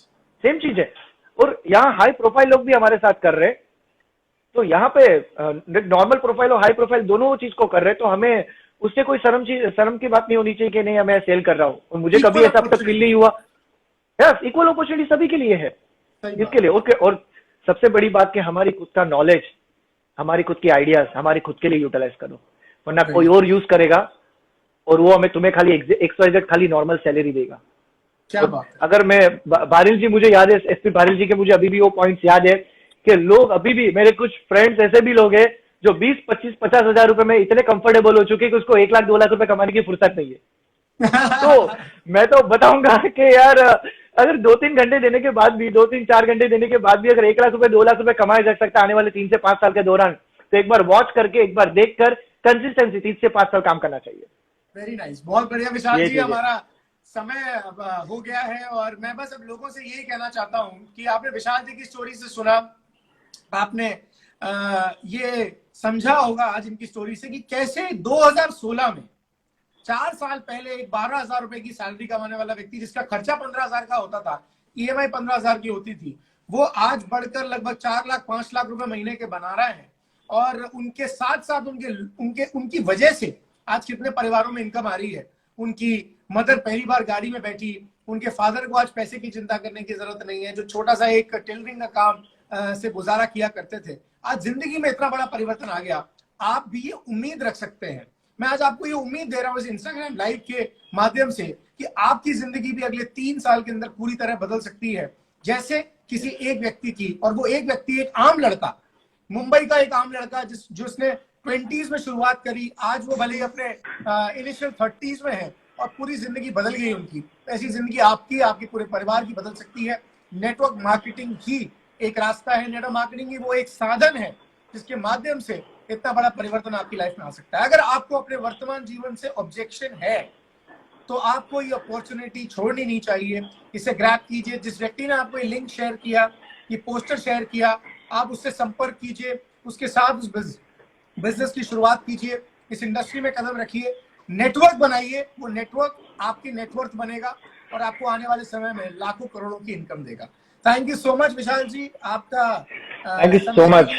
सेम चीज है। और यहाँ हाई प्रोफाइल लोग भी हमारे साथ कर रहे हैं, तो यहाँ पे नॉर्मल प्रोफाइल और हाई प्रोफाइल दोनों चीज को कर रहे हैं, तो हमें उससे कोई शर्म की बात नहीं होनी चाहिए कि नहीं मैं सेल कर रहा हूँ। और मुझे कभी ऐसा अब तक फील नहीं हुआ। यस, इक्वल अपॉर्चुनिटी सभी के लिए है, इसके लिए। और सबसे बड़ी बात कि हमारी खुद का नॉलेज, हमारी खुद की आइडियाज, हमारी खुद के लिए यूटिलाइज करो, वरना कोई और यूज करेगा और वो हमें तुम्हें खाली XYZ खाली नॉर्मल सैलरी देगा। क्या बात है। अगर मैं बारिल जी, मुझे याद है एसपी बारिल जी के, मुझे अभी भी वो पॉइंट्स याद है कि लोग अभी भी, मेरे कुछ फ्रेंड्स ऐसे भी लोग हैं जो 20, 25, 50 हजार रुपए में इतने कंफर्टेबल हो चुके कि उसको 1 लाख, 2 लाख रुपए कमाने की फुर्सत नहीं है। तो मैं तो बताऊंगा कि यार अगर 2-3 घंटे देने के बाद भी, 2-3, 4 घंटे देने के बाद भी अगर 1 लाख रुपए, 2 लाख रुपए कमाया जा सकता है आने वाले 3 से 5 साल के दौरान, तो एक बार वॉच करके, एक बार देखकर कंसिस्टेंसी 3 से 5 साल काम करना चाहिए। वेरी नाइस, बहुत बढ़िया विशाल जी। हमारा समय अब हो गया है और मैं बस अब लोगों से यही कहना चाहता हूं कि आपने विशाल जी की स्टोरी से सुना, आपने ये समझा होगा आज इनकी स्टोरी से कि कैसे 2016 में 4 साल पहले एक 12,000 रुपए की सैलरी कमाने वाला व्यक्ति, जिसका खर्चा 15,000 का होता था, EMI 15,000 की होती थी, वो आज बढ़कर लगभग 4 लाख 5 लाख रुपए महीने के बना रहे हैं। और उनके साथ साथ उनकी वजह से आज कितने परिवारों में इनकम आ रही है। उनकी मदर पहली बार गाड़ी में बैठी, उनके फादर को आज पैसे की चिंता करने की जरूरत नहीं है, जो छोटा सा एक टेलरिंग का काम से गुजारा किया करते थे, आज जिंदगी में इतना बड़ा परिवर्तन आ गया। आप भी ये उम्मीद रख सकते हैं, मैं आज आपको ये उम्मीद दे रहा हूं इस इंस्टाग्राम लाइव के माध्यम से कि आपकी जिंदगी भी अगले 3 साल के अंदर पूरी तरह बदल सकती है, जैसे किसी एक व्यक्ति की। और वो एक व्यक्ति, एक आम लड़का, मुंबई का एक आम लड़का जिसने 20s में शुरुआत करी, आज वो भले ही अपने इनिशियल 30s में है और पूरी जिंदगी बदल गई उनकी। ऐसी जिंदगी आपकी, आपके पूरे परिवार की बदल सकती है। नेटवर्क मार्केटिंग ही एक रास्ता है नेटवर्क मार्केटिंग की, वो एक साधन है जिसके माध्यम से इतना बड़ा परिवर्तन आपकी लाइफ में आ सकता है। अगर आपको अपने वर्तमान जीवन से ऑब्जेक्शन है तो आपको ये अपॉर्चुनिटी छोड़नी नहीं चाहिए, इसे ग्रैब कीजिए। जिस व्यक्ति ने आपको ये लिंक शेयर किया, ये पोस्टर शेयर किया, आप उससे संपर्क कीजिए, उसके साथ उस बिजनेस की शुरुआत कीजिए, इस इंडस्ट्री में कदम रखिए, नेटवर्क बनाइए। वो नेटवर्क आपकी नेटवर्थ बनेगा और आपको आने वाले समय में लाखों करोड़ों की इनकम देगा। Thank you so much Vishal जी, आपका थैंक यू सो मच।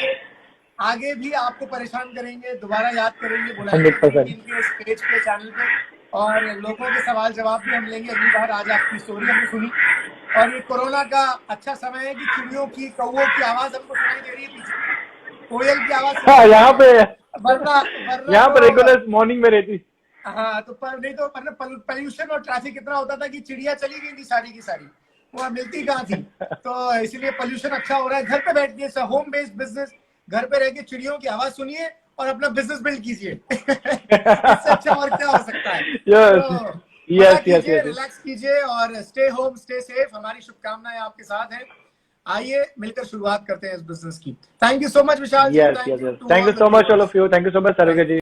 आगे भी आपको परेशान करेंगे, दोबारा याद करेंगे, 100%। इनके स्टेज पे, चैनल पे, और लोगों के सवाल जवाब भी हम लेंगे अगली बार। आज आपकी स्टोरी हमने सुनी, और ये कोरोना का अच्छा समय है कि चिड़ियों की, कौओं की आवाज हमको सुनाई दे रही है पीछे, कोयल की आवाज यहाँ पे वरना यहाँ पर रेगुलर मॉर्निंग में रहती। हाँ, तो पर नहीं तो पोल्यूशन और ट्रैफिक इतना होता था कि चिड़िया चली गई थी सारी की सारी, वो मिलती कहाँ थी। तो इसलिए पोल्यूशन अच्छा हो रहा है। घर पे बैठ के होम बेस्ड बिजनेस, घर पे रह के चिड़ियों की आवाज सुनिए और अपना बिजनेस बिल्ड कीजिए। इससे अच्छा और क्या हो सकता है। यस, रिलैक्स कीजिए और स्टे होम, स्टे सेफ। हमारी शुभकामनाएं आपके साथ हैं। आइए मिलकर शुरुआत करते हैं इस बिजनेस की। Thank you so much Vishal ji. Yes, thank you so much all of you. Thank you so much Saroge ji.